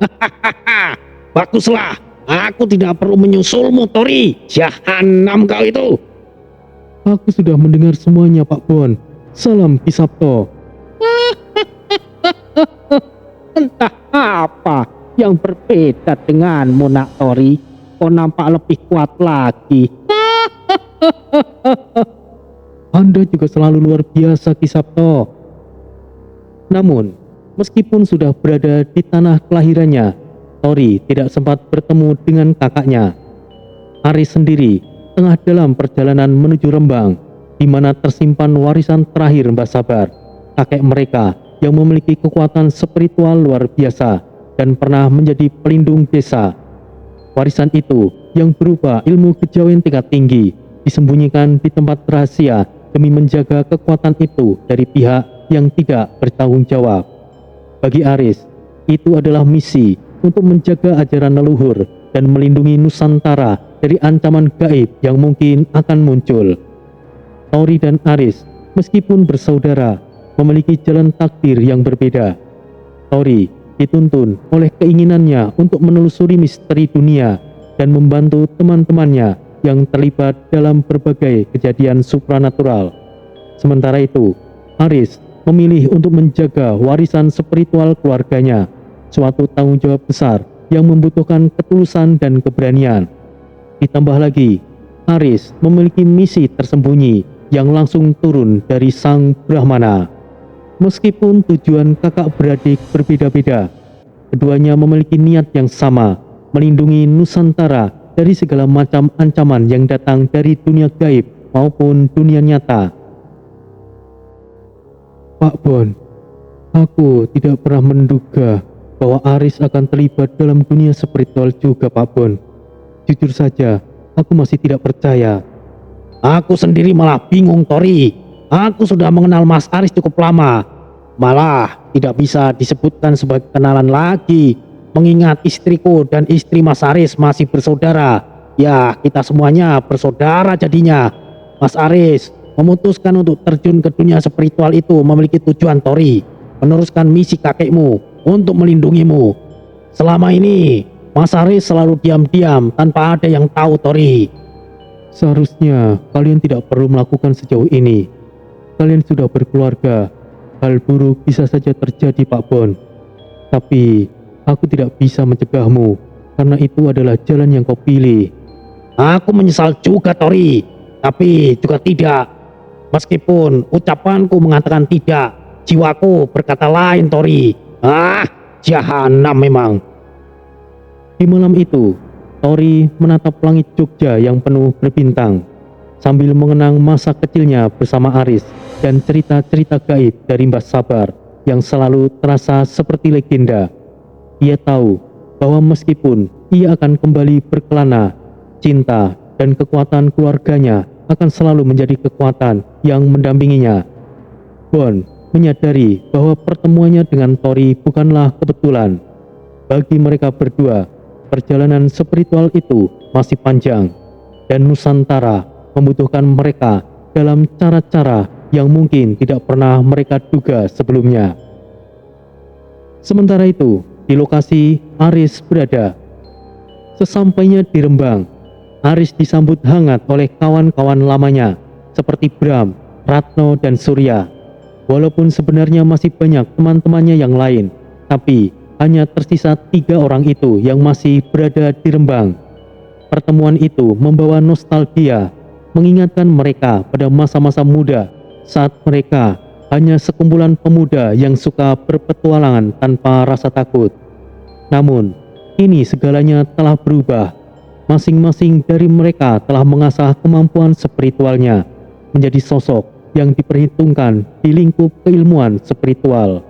Hahaha, baguslah. Aku tidak perlu menyusulmu, Tori. Jahanam kau itu. Aku sudah mendengar semuanya, Pak Bon. Salam Ki Sabto. Entah apa yang berbeda denganmu, Nak Tori. Kau nampak lebih kuat lagi. Anda juga selalu luar biasa, Ki Sabto. Namun, meskipun sudah berada di tanah kelahirannya, Tori tidak sempat bertemu dengan kakaknya. Aris sendiri tengah dalam perjalanan menuju Rembang, di mana tersimpan warisan terakhir Mbah Sabar, kakek mereka yang memiliki kekuatan spiritual luar biasa dan pernah menjadi pelindung desa. Warisan itu yang berupa ilmu kejawen tingkat tinggi disembunyikan di tempat rahasia demi menjaga kekuatan itu dari pihak yang tidak bertanggung jawab. Bagi Aris, itu adalah misi untuk menjaga ajaran leluhur dan melindungi Nusantara dari ancaman gaib yang mungkin akan muncul. Tori dan Aris, meskipun bersaudara, memiliki jalan takdir yang berbeda. Tori dituntun oleh keinginannya untuk menelusuri misteri dunia dan membantu teman-temannya yang terlibat dalam berbagai kejadian supranatural. Sementara itu, Aris memilih untuk menjaga warisan spiritual keluarganya, suatu tanggung jawab besar yang membutuhkan ketulusan dan keberanian. Ditambah lagi, Aris memiliki misi tersembunyi yang langsung turun dari Sang Brahmana. Meskipun tujuan kakak beradik berbeda-beda, keduanya memiliki niat yang sama, melindungi Nusantara dari segala macam ancaman yang datang dari dunia gaib maupun dunia nyata. Pak Bon, aku tidak pernah menduga bahwa Aris akan terlibat dalam dunia spiritual juga, Pak Bon. Jujur saja, aku masih tidak percaya. Aku sendiri malah bingung, Tori. Aku sudah mengenal Mas Aris cukup lama. Malah tidak bisa disebutkan sebagai kenalan lagi, mengingat istriku dan istri Mas Aris masih bersaudara. Ya, kita semuanya bersaudara jadinya. Mas Aris memutuskan untuk terjun ke dunia spiritual itu memiliki tujuan, Tori, meneruskan misi kakekmu untuk melindungimu. Selama ini, Mas Aris selalu diam-diam tanpa ada yang tahu, Tori. Seharusnya kalian tidak perlu melakukan sejauh ini. Kalian sudah berkeluarga. Hal buruk bisa saja terjadi, Pak Bon. Tapi aku tidak bisa mencegahmu karena itu adalah jalan yang kau pilih. Aku menyesal juga, Tori, tapi juga tidak. Meskipun ucapanku mengatakan tidak, jiwaku berkata lain, Tori. Jahanam memang. Di malam itu, Tori menatap langit Jogja yang penuh berbintang, sambil mengenang masa kecilnya bersama Aris dan cerita-cerita gaib dari Mbah Sabar yang selalu terasa seperti legenda. Ia tahu bahwa meskipun ia akan kembali berkelana, cinta dan kekuatan keluarganya akan selalu menjadi kekuatan yang mendampinginya. Bon menyadari bahwa pertemuannya dengan Tori bukanlah kebetulan. Bagi mereka berdua, perjalanan spiritual itu masih panjang, dan Nusantara membutuhkan mereka dalam cara-cara yang mungkin tidak pernah mereka duga sebelumnya. Sementara itu, di lokasi Aris berada. Sesampainya di Rembang, Aris disambut hangat oleh kawan-kawan lamanya seperti Bram, Ratno, dan Surya. Walaupun sebenarnya masih banyak teman-temannya yang lain, tapi hanya tersisa 3 orang itu yang masih berada di Rembang. Pertemuan itu membawa nostalgia, mengingatkan mereka pada masa-masa muda saat mereka hanya sekumpulan pemuda yang suka berpetualangan tanpa rasa takut. Namun, kini segalanya telah berubah. Masing-masing dari mereka telah mengasah kemampuan spiritualnya menjadi sosok yang diperhitungkan di lingkup keilmuan spiritual.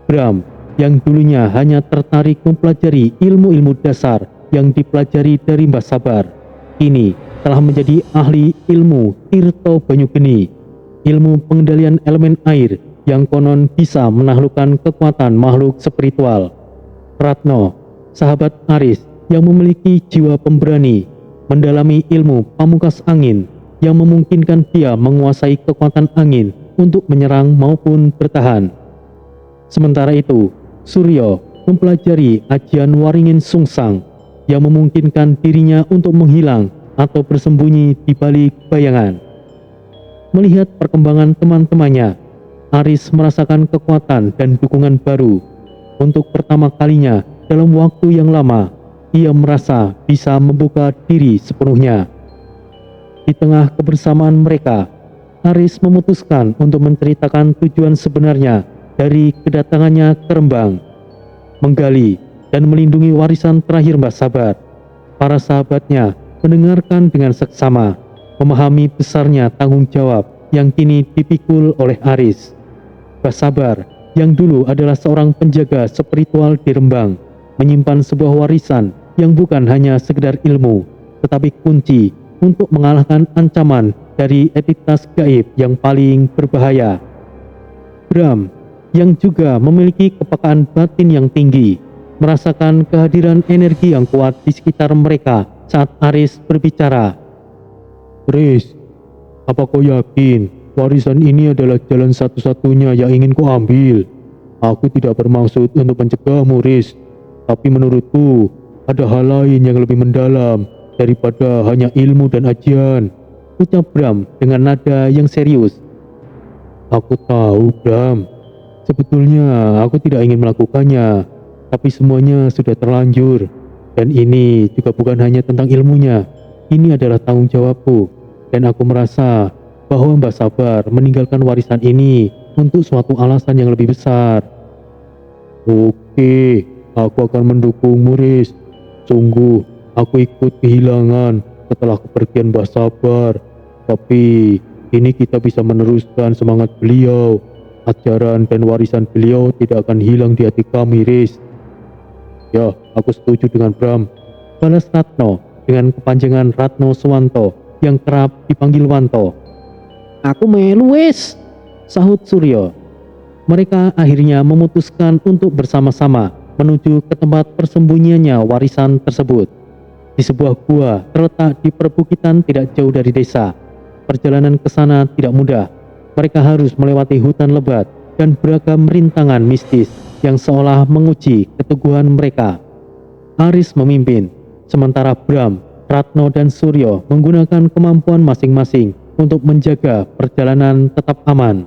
Bram, yang dulunya hanya tertarik mempelajari ilmu-ilmu dasar yang dipelajari dari Mbah Sabar, kini telah menjadi ahli ilmu Tirto Banyugeni, ilmu pengendalian elemen air yang konon bisa menaklukkan kekuatan makhluk spiritual. Ratno, sahabat Aris yang memiliki jiwa pemberani, mendalami ilmu pamungkas angin yang memungkinkan dia menguasai kekuatan angin untuk menyerang maupun bertahan. Sementara itu, Suryo mempelajari ajian Waringin Sungsang yang memungkinkan dirinya untuk menghilang atau bersembunyi di balik bayangan. Melihat perkembangan teman-temannya, Aris merasakan kekuatan dan dukungan baru. Untuk pertama kalinya dalam waktu yang lama, ia merasa bisa membuka diri sepenuhnya. Di tengah kebersamaan mereka, Aris memutuskan untuk menceritakan tujuan sebenarnya dari kedatangannya ke Rembang, menggali dan melindungi warisan terakhir Mbah Sabar. Para sahabatnya mendengarkan dengan seksama, memahami besarnya tanggung jawab yang kini dipikul oleh Aris. Mbah Sabar yang dulu adalah seorang penjaga spiritual di Rembang, menyimpan sebuah warisan yang bukan hanya sekedar ilmu, tetapi kunci untuk mengalahkan ancaman dari entitas gaib yang paling berbahaya. Bram, yang juga memiliki kepekaan batin yang tinggi, merasakan kehadiran energi yang kuat di sekitar mereka saat Aris berbicara. Riz, apa kau yakin warisan ini adalah jalan satu-satunya yang ingin kau ambil? Aku tidak bermaksud untuk mencegahmu, Riz, tapi menurutku ada hal lain yang lebih mendalam daripada hanya ilmu dan ajian, ucap Bram dengan nada yang serius. Aku tahu, Bram. Sebetulnya aku tidak ingin melakukannya, tapi semuanya sudah terlanjur. Dan ini juga bukan hanya tentang ilmunya, ini adalah tanggung jawabku. Dan aku merasa bahwa Mbah Sabar meninggalkan warisan ini untuk suatu alasan yang lebih besar. Oke, aku akan mendukungmu, Riz. Sungguh, aku ikut kehilangan setelah kepergian Mbah Sabar. Tapi ini kita bisa meneruskan semangat beliau. Ajaran dan warisan beliau tidak akan hilang di hati kami, Riz. Ya, aku setuju dengan Bram, balas Ratno dengan kepanjangan Ratno Suwanto yang kerap dipanggil Wanto. Aku melu wes, sahut Suryo. Mereka akhirnya memutuskan untuk bersama-sama menuju ke tempat persembunyiannya warisan tersebut. Di sebuah gua terletak di perbukitan tidak jauh dari desa. Perjalanan ke sana tidak mudah. Mereka harus melewati hutan lebat dan beragam rintangan mistis yang seolah menguji keteguhan mereka. Aris memimpin, sementara Bram, Ratno, dan Suryo menggunakan kemampuan masing-masing untuk menjaga perjalanan tetap aman.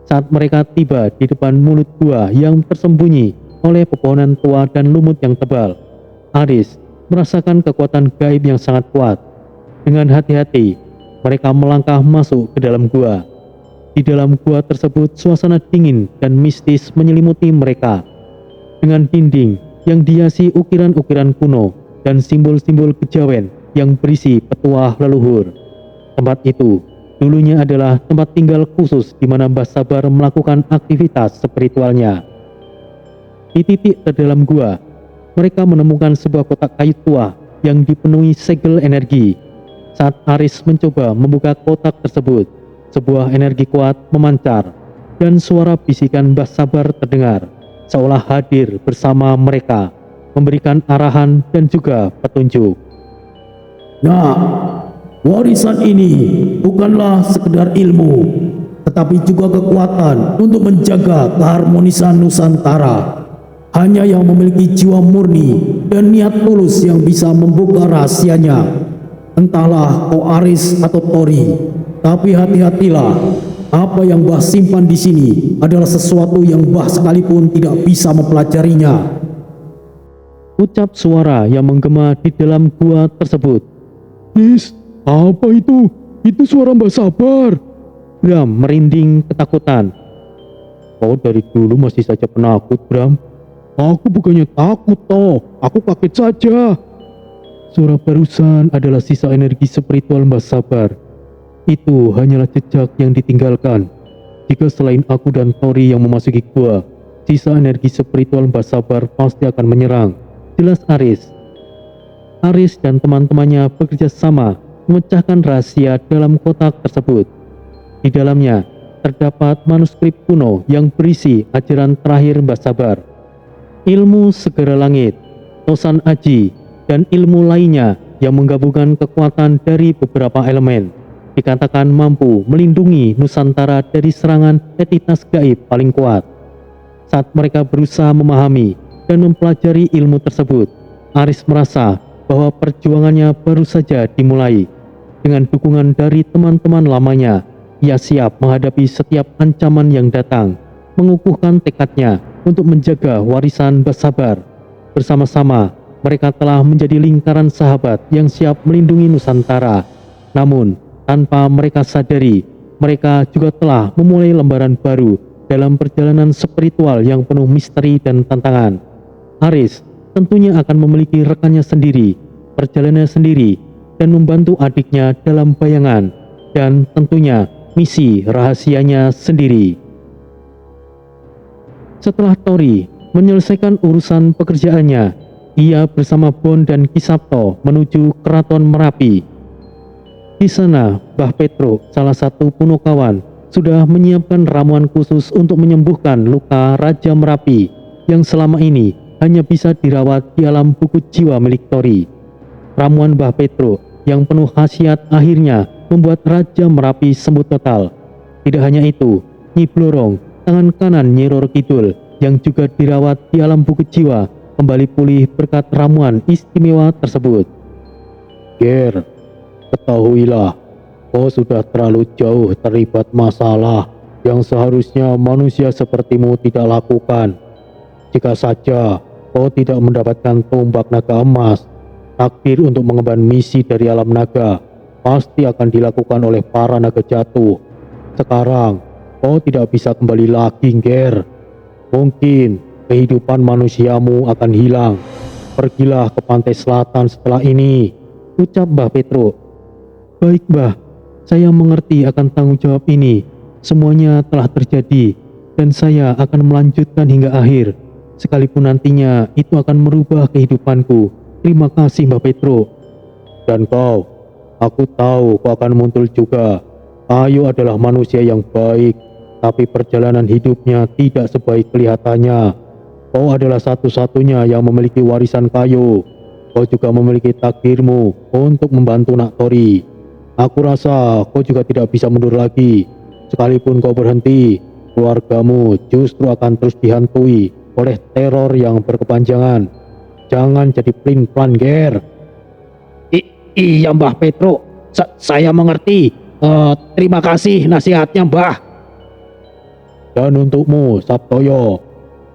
Saat mereka tiba di depan mulut gua yang tersembunyi oleh pepohonan tua dan lumut yang tebal, Aris merasakan kekuatan gaib yang sangat kuat. Dengan hati-hati, mereka melangkah masuk ke dalam gua. Di dalam gua tersebut suasana dingin dan mistis menyelimuti mereka. Dengan dinding yang dihiasi ukiran-ukiran kuno dan simbol-simbol kejawen yang berisi petuah leluhur. Tempat itu dulunya adalah tempat tinggal khusus di mana Mbah Sabar melakukan aktivitas spiritualnya. Di titik terdalam gua, mereka menemukan sebuah kotak kayu tua yang dipenuhi segel energi. Saat Aris mencoba membuka kotak tersebut, sebuah energi kuat memancar dan suara bisikan Mbah Sabar terdengar, seolah hadir bersama mereka, memberikan arahan dan juga petunjuk. Nah, warisan ini bukanlah sekedar ilmu, tetapi juga kekuatan untuk menjaga keharmonisan Nusantara. Hanya yang memiliki jiwa murni dan niat tulus yang bisa membuka rahasianya. Entahlah kau Aris atau Tori, tapi hati-hatilah. Apa yang Mbah simpan di sini adalah sesuatu yang Mbah sekalipun tidak bisa mempelajarinya. Ucap suara yang menggema di dalam gua tersebut. Nis, apa itu? Itu suara Mbah Sabar. Bram merinding ketakutan. Kau dari dulu masih saja penakut, Bram. Aku bukannya takut toh, aku kaget saja. Suara barusan adalah sisa energi spiritual Mbah Sabar. Itu hanyalah jejak yang ditinggalkan. Jika selain aku dan Tori yang memasuki gua, sisa energi spiritual Mbah Sabar pasti akan menyerang. Jelas Aris. Aris dan teman-temannya bekerja sama memecahkan rahasia dalam kotak tersebut. Di dalamnya terdapat manuskrip kuno yang berisi ajaran terakhir Mbah Sabar. Ilmu segara langit, Tosan Aji, dan ilmu lainnya yang menggabungkan kekuatan dari beberapa elemen dikatakan mampu melindungi Nusantara dari serangan entitas gaib paling kuat. Saat mereka berusaha memahami dan mempelajari ilmu tersebut, Aris merasa bahwa perjuangannya baru saja dimulai. Dengan dukungan dari teman-teman lamanya, ia siap menghadapi setiap ancaman yang datang, mengukuhkan tekadnya untuk menjaga warisan Mbah Sabar. Bersama-sama, mereka telah menjadi lingkaran sahabat yang siap melindungi Nusantara. Namun, tanpa mereka sadari, mereka juga telah memulai lembaran baru dalam perjalanan spiritual yang penuh misteri dan tantangan. Aris tentunya akan memiliki rekannya sendiri, perjalanannya sendiri, dan membantu adiknya dalam bayangan, dan tentunya misi rahasianya sendiri. Setelah Tori menyelesaikan urusan pekerjaannya, ia bersama Bon dan Kisapto menuju Keraton Merapi. Di sana, Mbah Petro, salah satu punokawan, sudah menyiapkan ramuan khusus untuk menyembuhkan luka Raja Merapi yang selama ini hanya bisa dirawat di alam buku jiwa milik Tori. Ramuan Mbah Petro yang penuh khasiat akhirnya membuat Raja Merapi sembuh total. Tidak hanya itu, Nyi Blorong, tangan kanan Nyi Roro Kidul yang juga dirawat di alam buku jiwa kembali pulih berkat ramuan istimewa tersebut. Ger, ketahuilah, kau sudah terlalu jauh terlibat masalah yang seharusnya manusia sepertimu tidak lakukan. Jika saja kau tidak mendapatkan tombak naga emas, takdir untuk mengemban misi dari alam naga pasti akan dilakukan oleh para naga jatuh. Sekarang, kau tidak bisa kembali lagi, Ger. Mungkin kehidupan manusiamu akan hilang. Pergilah ke pantai selatan setelah ini, ucap Mbah Petro. Baik Mbah, saya mengerti akan tanggung jawab ini. Semuanya telah terjadi, dan saya akan melanjutkan hingga akhir. Sekalipun nantinya itu akan merubah kehidupanku. Terima kasih Mbah Petro. Dan kau, aku tahu kau akan muncul juga. Kayu adalah manusia yang baik, tapi perjalanan hidupnya tidak sebaik kelihatannya. Kau adalah satu-satunya yang memiliki warisan Kayu. Kau juga memiliki takdirmu untuk membantu Nak Tori. Aku rasa kau juga tidak bisa mundur lagi. Sekalipun kau berhenti, keluargamu justru akan terus dihantui oleh teror yang berkepanjangan. Jangan jadi pelin-pelan, Ger. Iya Mbah Petro, saya mengerti. Terima kasih nasihatnya Mbah. Dan untukmu, Sabtoyo,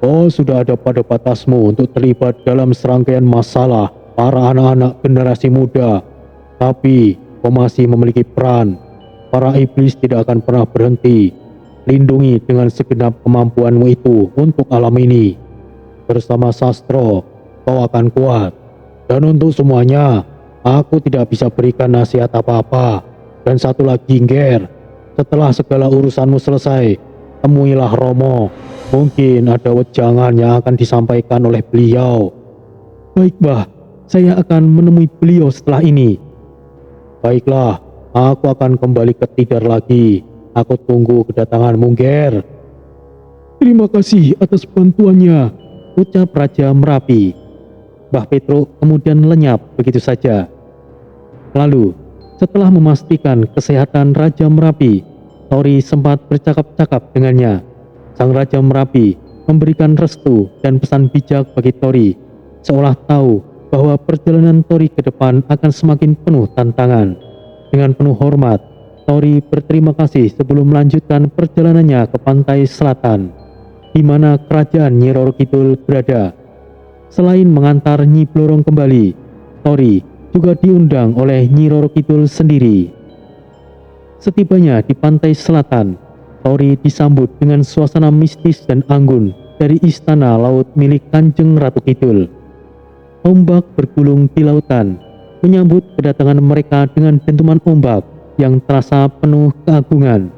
kau sudah ada pada batasmu untuk terlibat dalam serangkaian masalah para anak-anak generasi muda. Tapi kau masih memiliki peran. Para iblis tidak akan pernah berhenti. Lindungi dengan segenap kemampuanmu itu untuk alam ini. Bersama Sastro, kau akan kuat. Dan untuk semuanya, aku tidak bisa berikan nasihat apa-apa. Dan satu lagi, Ger, setelah segala urusanmu selesai, temuilah Romo. Mungkin ada wejangan yang akan disampaikan oleh beliau. Baik Mbah, saya akan menemui beliau setelah ini. Baiklah, aku akan kembali ke Tidar lagi. Aku tunggu kedatanganmu, Ger. Terima kasih atas bantuannya, ucap Raja Merapi. Mbah Petro kemudian lenyap begitu saja. Lalu, setelah memastikan kesehatan Raja Merapi, Tori sempat bercakap-cakap dengannya. Sang Raja Merapi memberikan restu dan pesan bijak bagi Tori, seolah tahu bahwa perjalanan Tori ke depan akan semakin penuh tantangan. Dengan penuh hormat, Tori berterima kasih sebelum melanjutkan perjalanannya ke pantai selatan, di mana kerajaan Nyi Roro Kidul berada. Selain mengantar Nyi Blorong kembali, Tori juga diundang oleh Nyi Roro Kidul sendiri. Setibanya di pantai selatan, Tori disambut dengan suasana mistis dan anggun dari istana laut milik Kanjeng Ratu Kidul. Ombak bergulung di lautan, menyambut kedatangan mereka dengan dentuman ombak yang terasa penuh keagungan.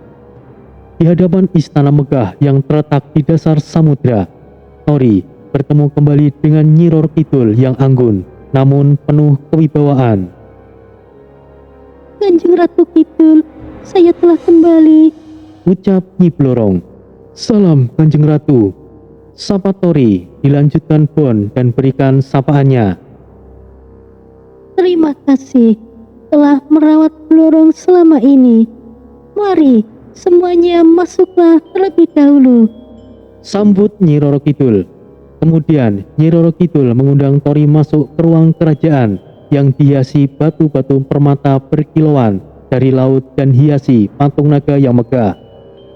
Di hadapan istana megah yang terletak di dasar samudra, Tori bertemu kembali dengan Nyi Roro Kidul yang anggun namun penuh kewibawaan. Kanjeng Ratu Kidul, saya telah kembali. Ucap Nyi Blorong. Salam Kanjeng Ratu. Sapa Tori, dilanjutkan Bon dan berikan sapaannya. Terima kasih telah merawat Blorong selama ini. Mari, semuanya masuklah terlebih dahulu. Sambut Nyi Roro Kidul. Kemudian Nyi Roro Kidul mengundang Tori masuk ke ruang kerajaan yang dihiasi batu-batu permata berkilauan dari laut dan hiasi patung naga yang megah.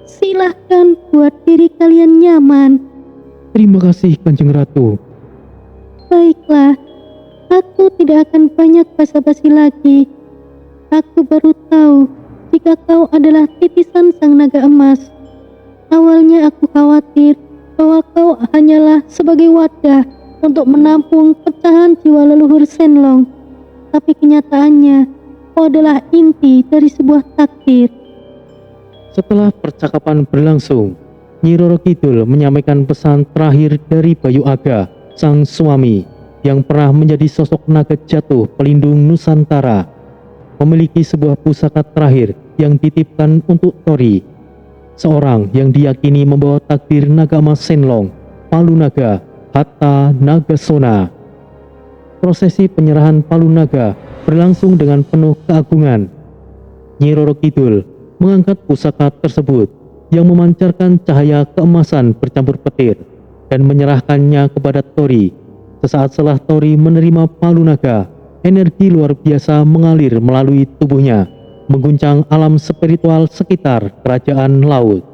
Silahkan buat diri kalian nyaman. Terima kasih Kanjeng Ratu. Baiklah, aku tidak akan banyak basa-basi lagi. Aku baru tahu jika kau adalah titisan sang naga emas. Awalnya aku khawatir bahwa kau hanyalah sebagai wadah untuk menampung pecahan jiwa leluhur Shenlong. Tapi kenyataannya, kau adalah inti dari sebuah takdir. Setelah percakapan berlangsung, Nyi Roro Kidul menyampaikan pesan terakhir dari Bayu Aga, sang suami, yang pernah menjadi sosok naga jatuh pelindung Nusantara, memiliki sebuah pusaka terakhir yang dititipkan untuk Tori, seorang yang diyakini membawa takdir naga emas Shenlong, Palu Naga, Hatta Nagasona. Prosesi penyerahan Palu Naga berlangsung dengan penuh keagungan. Nyi Roro Kidul mengangkat pusaka tersebut yang memancarkan cahaya keemasan bercampur petir dan menyerahkannya kepada Tori. Sesaat setelah Tori menerima Palu Naga, energi luar biasa mengalir melalui tubuhnya, mengguncang alam spiritual sekitar kerajaan laut.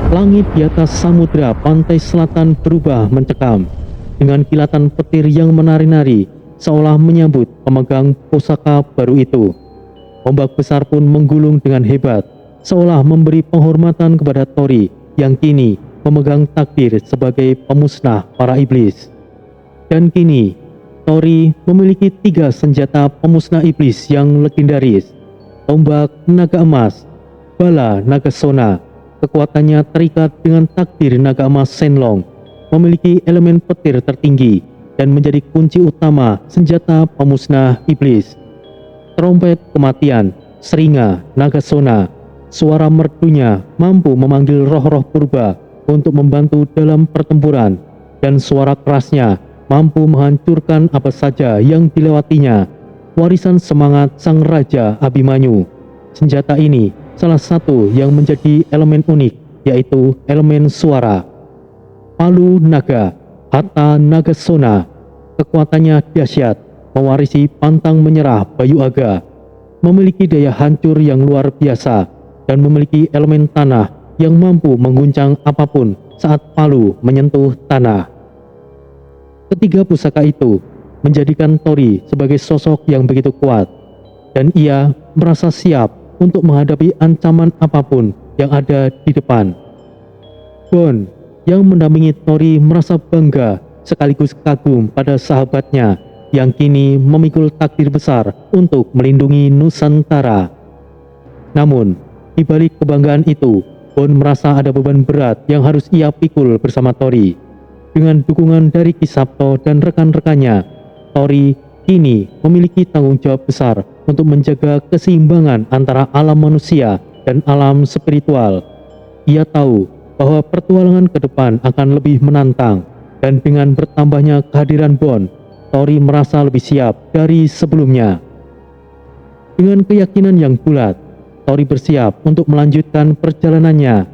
Langit di atas samudra pantai selatan berubah mencekam dengan kilatan petir yang menari-nari seolah menyambut pemegang pusaka baru itu. Ombak besar pun menggulung dengan hebat seolah memberi penghormatan kepada Tori yang kini memegang takdir sebagai pemusnah para iblis. Dan kini Tori memiliki 3 senjata pemusnah iblis yang legendaris: tombak naga emas, bala naga sona. Kekuatannya terikat dengan takdir naga emas Shenlong, memiliki elemen petir tertinggi dan menjadi kunci utama senjata pemusnah iblis. Trompet kematian, seringa naga sona, suara merdunya mampu memanggil roh-roh purba untuk membantu dalam pertempuran, dan suara kerasnya mampu menghancurkan apa saja yang dilewatinya. Warisan semangat sang Raja Abimanyu. Senjata ini salah satu yang menjadi elemen unik, yaitu elemen suara. Palu Naga, Hatta Nagasona, kekuatannya dahsyat, mewarisi pantang menyerah Bayu Aga, memiliki daya hancur yang luar biasa, dan memiliki elemen tanah yang mampu mengguncang apapun saat palu menyentuh tanah. Ketiga pusaka itu menjadikan Tori sebagai sosok yang begitu kuat, dan ia merasa siap untuk menghadapi ancaman apapun yang ada di depan. Bon, yang mendampingi Tori, merasa bangga sekaligus kagum pada sahabatnya yang kini memikul takdir besar untuk melindungi Nusantara. Namun, di balik kebanggaan itu, Bon merasa ada beban berat yang harus ia pikul bersama Tori. Dengan dukungan dari Ki Sabto dan rekan-rekannya, Tori kini memiliki tanggung jawab besar untuk menjaga keseimbangan antara alam manusia dan alam spiritual. Ia tahu bahwa pertualangan ke depan akan lebih menantang, dan dengan bertambahnya kehadiran Bon, Tori merasa lebih siap dari sebelumnya. Dengan keyakinan yang bulat, Tori bersiap untuk melanjutkan perjalanannya.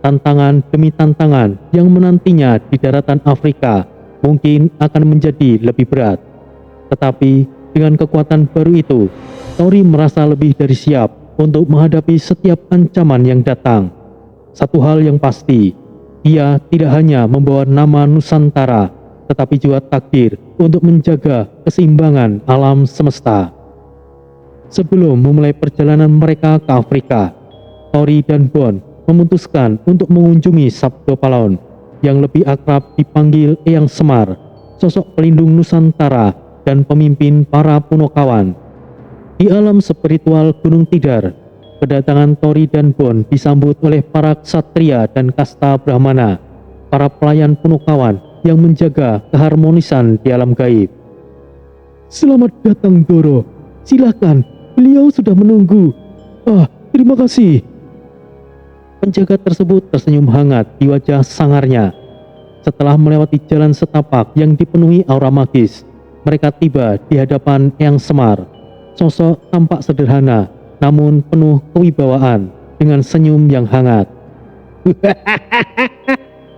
Tantangan demi tantangan yang menantinya di daratan Afrika mungkin akan menjadi lebih berat. Tetapi dengan kekuatan baru itu, Tori merasa lebih dari siap untuk menghadapi setiap ancaman yang datang. Satu hal yang pasti, dia tidak hanya membawa nama Nusantara, tetapi juga takdir untuk menjaga keseimbangan alam semesta. Sebelum memulai perjalanan mereka ke Afrika, Tori dan Bon memutuskan untuk mengunjungi Sabdo Palaon yang lebih akrab dipanggil Eyang Semar, sosok pelindung Nusantara dan pemimpin para Punokawan. Di alam spiritual Gunung Tidar, kedatangan Tori dan Bon disambut oleh para ksatria dan kasta Brahmana, para pelayan Punokawan yang menjaga keharmonisan di alam gaib. Selamat datang Doro, silakan, beliau sudah menunggu. Terima kasih. Penjaga tersebut tersenyum hangat di wajah sangarnya. Setelah melewati jalan setapak yang dipenuhi aura magis, mereka tiba di hadapan Eyang Semar. Sosok tampak sederhana, namun penuh kewibawaan dengan senyum yang hangat.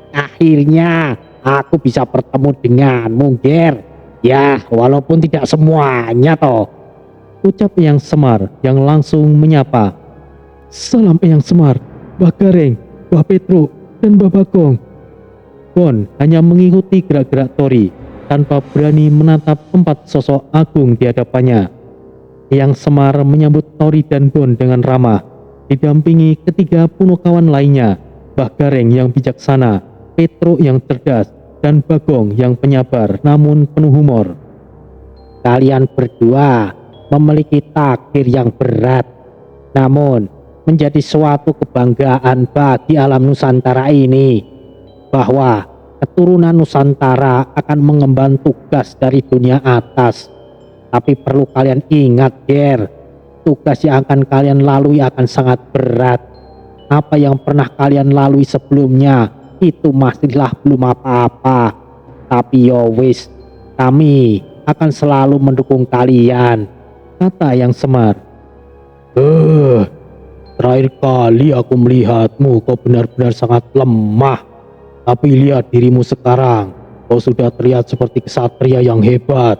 Akhirnya aku bisa bertemu denganmu, Ger. Ya, walaupun tidak semuanya toh. Ucap Eyang Semar yang langsung menyapa. Salam Eyang Semar, Mbah Gareng, Mbah Petro, dan Mbah Bagong. Bon hanya mengikuti gerak-gerak Tori tanpa berani menatap empat sosok agung di hadapannya. Eyang Semar menyambut Tori dan Bon dengan ramah, didampingi ketiga Punokawan lainnya, Mbah Gareng yang bijaksana, Petro yang cerdas, dan Bagong yang penyabar namun penuh humor. Kalian berdua memiliki takdir yang berat, namun menjadi suatu kebanggaan bagi alam Nusantara ini, bahwa keturunan Nusantara akan mengemban tugas dari dunia atas. Tapi perlu kalian ingat, Ger, tugas yang akan kalian lalui akan sangat berat. Apa yang pernah kalian lalui sebelumnya itu masihlah belum apa-apa. Tapi yo wis, kami akan selalu mendukung kalian, kata Eyang Semar. Terakhir kali aku melihatmu kau benar-benar sangat lemah. Tapi lihat dirimu sekarang, kau sudah terlihat seperti ksatria yang hebat.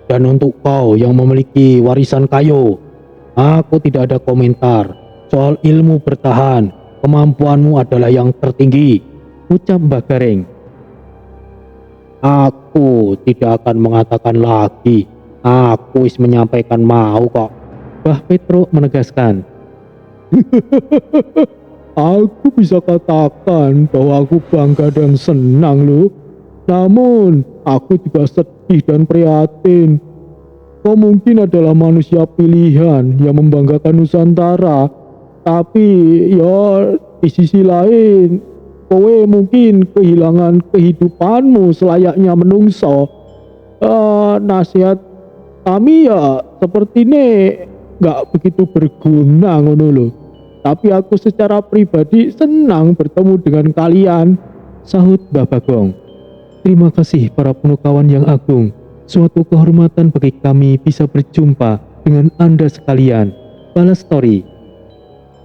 Dan untuk kau yang memiliki warisan kayu, aku tidak ada komentar. Soal ilmu bertahan, kemampuanmu adalah yang tertinggi, ucap Mbah Gareng. Aku tidak akan mengatakan lagi. Aku wis menyampaikan mau kok. Mbah Petro menegaskan. Aku bisa katakan bahwa aku bangga dan senang loh. Namun aku juga sedih dan prihatin. Kau mungkin adalah manusia pilihan yang membanggakan Nusantara. Tapi ya di sisi lain, kowe mungkin kehilangan kehidupanmu selayaknya menungso. Nasihat kami ya seperti ini gak begitu berguna ngono loh. Tapi aku secara pribadi senang bertemu dengan kalian, sahut Mbah Bagong. Terima kasih para Punokawan yang agung. Suatu kehormatan bagi kami bisa berjumpa dengan Anda sekalian, balas Tori.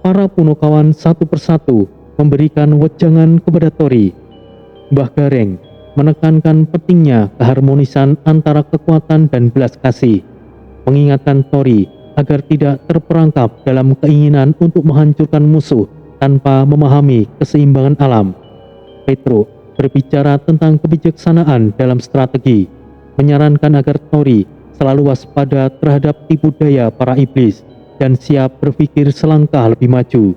Para Punokawan satu persatu memberikan wejangan kepada Tori. Mbah Gareng menekankan pentingnya keharmonisan antara kekuatan dan belas kasih, mengingatkan Tori agar tidak terperangkap dalam keinginan untuk menghancurkan musuh tanpa memahami keseimbangan alam. Petro berbicara tentang kebijaksanaan dalam strategi, menyarankan agar Tori selalu waspada terhadap tipu daya para iblis dan siap berpikir selangkah lebih maju.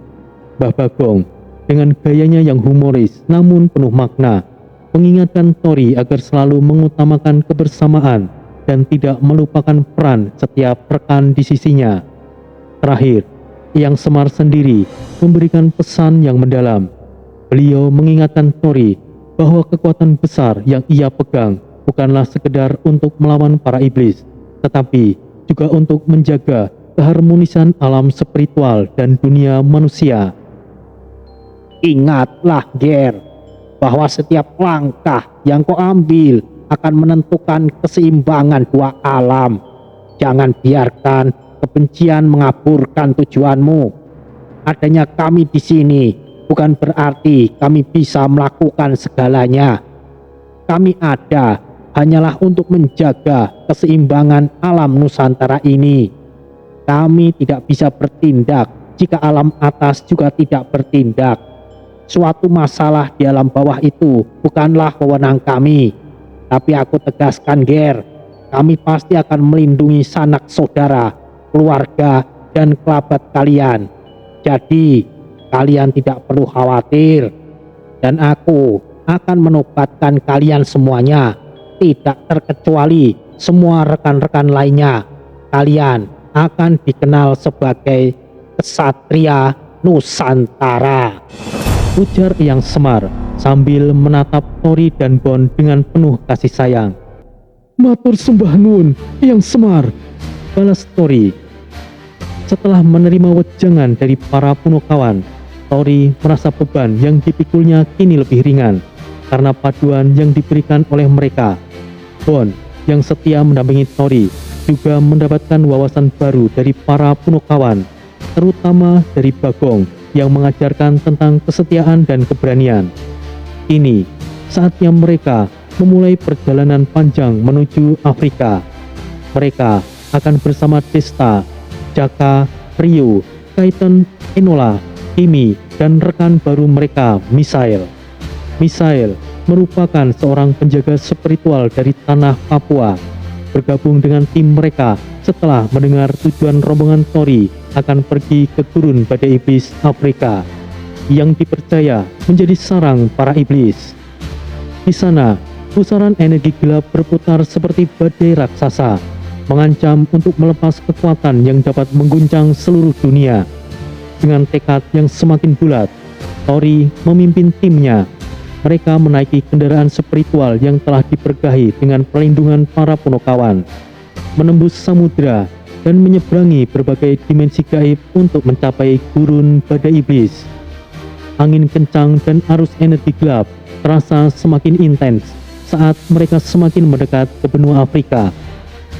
Mbah Bagong dengan gayanya yang humoris namun penuh makna, mengingatkan Tori agar selalu mengutamakan kebersamaan dan tidak melupakan peran setiap rekan di sisinya. Terakhir, Eyang Semar sendiri memberikan pesan yang mendalam. Beliau mengingatkan Tori bahwa kekuatan besar yang ia pegang bukanlah sekedar untuk melawan para iblis, tetapi juga untuk menjaga keharmonisan alam spiritual dan dunia manusia. Ingatlah, Ger, bahwa setiap langkah yang kau ambil akan menentukan keseimbangan dua alam. Jangan biarkan kebencian mengaburkan tujuanmu. Adanya kami di sini bukan berarti kami bisa melakukan segalanya. Kami ada hanyalah untuk menjaga keseimbangan alam Nusantara ini. Kami tidak bisa bertindak jika alam atas juga tidak bertindak. Suatu masalah di alam bawah itu bukanlah wewenang kami. Tapi aku tegaskan, Ger, kami pasti akan melindungi sanak saudara, keluarga, dan kerabat kalian. Jadi, kalian tidak perlu khawatir. Dan aku akan menobatkan kalian semuanya, tidak terkecuali semua rekan-rekan lainnya. Kalian akan dikenal sebagai kesatria Nusantara, ujar Eyang Semar sambil menatap Tori dan Bon dengan penuh kasih sayang. Matur sembah nuwun, Eyang Semar, balas Tori. Setelah menerima wejangan dari para punokawan, Tori merasa beban yang dipikulnya kini lebih ringan karena paduan yang diberikan oleh mereka. Bon yang setia mendampingi Tori juga mendapatkan wawasan baru dari para punokawan, terutama dari Bagong yang mengajarkan tentang kesetiaan dan keberanian. Kini saatnya mereka memulai perjalanan panjang menuju Afrika. Mereka akan bersama Desta, Jaka, Rio, Kaiten, Enola, Kimi, dan rekan baru mereka, Misael. Misael merupakan seorang penjaga spiritual dari tanah Papua, bergabung dengan tim mereka setelah mendengar tujuan rombongan Tori akan pergi ke gurun badai iblis Afrika yang dipercaya menjadi sarang para iblis. Di sana, pusaran energi gelap berputar seperti badai raksasa, mengancam untuk melepas kekuatan yang dapat mengguncang seluruh dunia. Dengan tekad yang semakin bulat, Tori memimpin timnya. Mereka menaiki kendaraan spiritual yang telah diberkahi dengan perlindungan para punokawan, menembus samudera dan menyeberangi berbagai dimensi gaib untuk mencapai gurun badai iblis. Angin kencang dan arus energi gelap terasa semakin intens saat mereka semakin mendekat ke benua Afrika.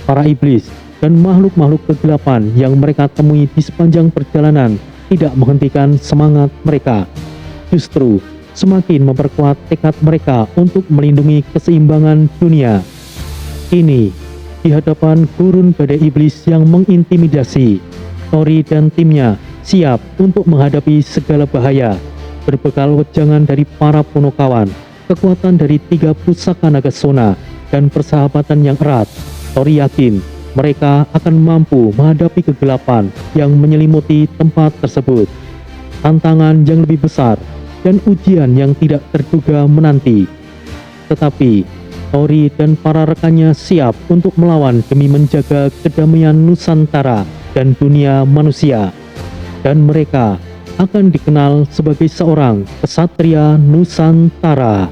Para iblis dan makhluk-makhluk kegelapan yang mereka temui di sepanjang perjalanan tidak menghentikan semangat mereka. Justru semakin memperkuat tekad mereka untuk melindungi keseimbangan dunia. Kini, di hadapan gurun badai iblis yang mengintimidasi, Tori dan timnya siap untuk menghadapi segala bahaya. Berbekal wejangan dari para punokawan, kekuatan dari 3 pusaka naga sona, dan persahabatan yang erat, Tori yakin mereka akan mampu menghadapi kegelapan yang menyelimuti tempat tersebut. Tantangan yang lebih besar dan ujian yang tidak terduga menanti. Tetapi Tori dan para rekannya siap untuk melawan demi menjaga kedamaian Nusantara dan dunia manusia. Dan mereka akan dikenal sebagai seorang kesatria Nusantara.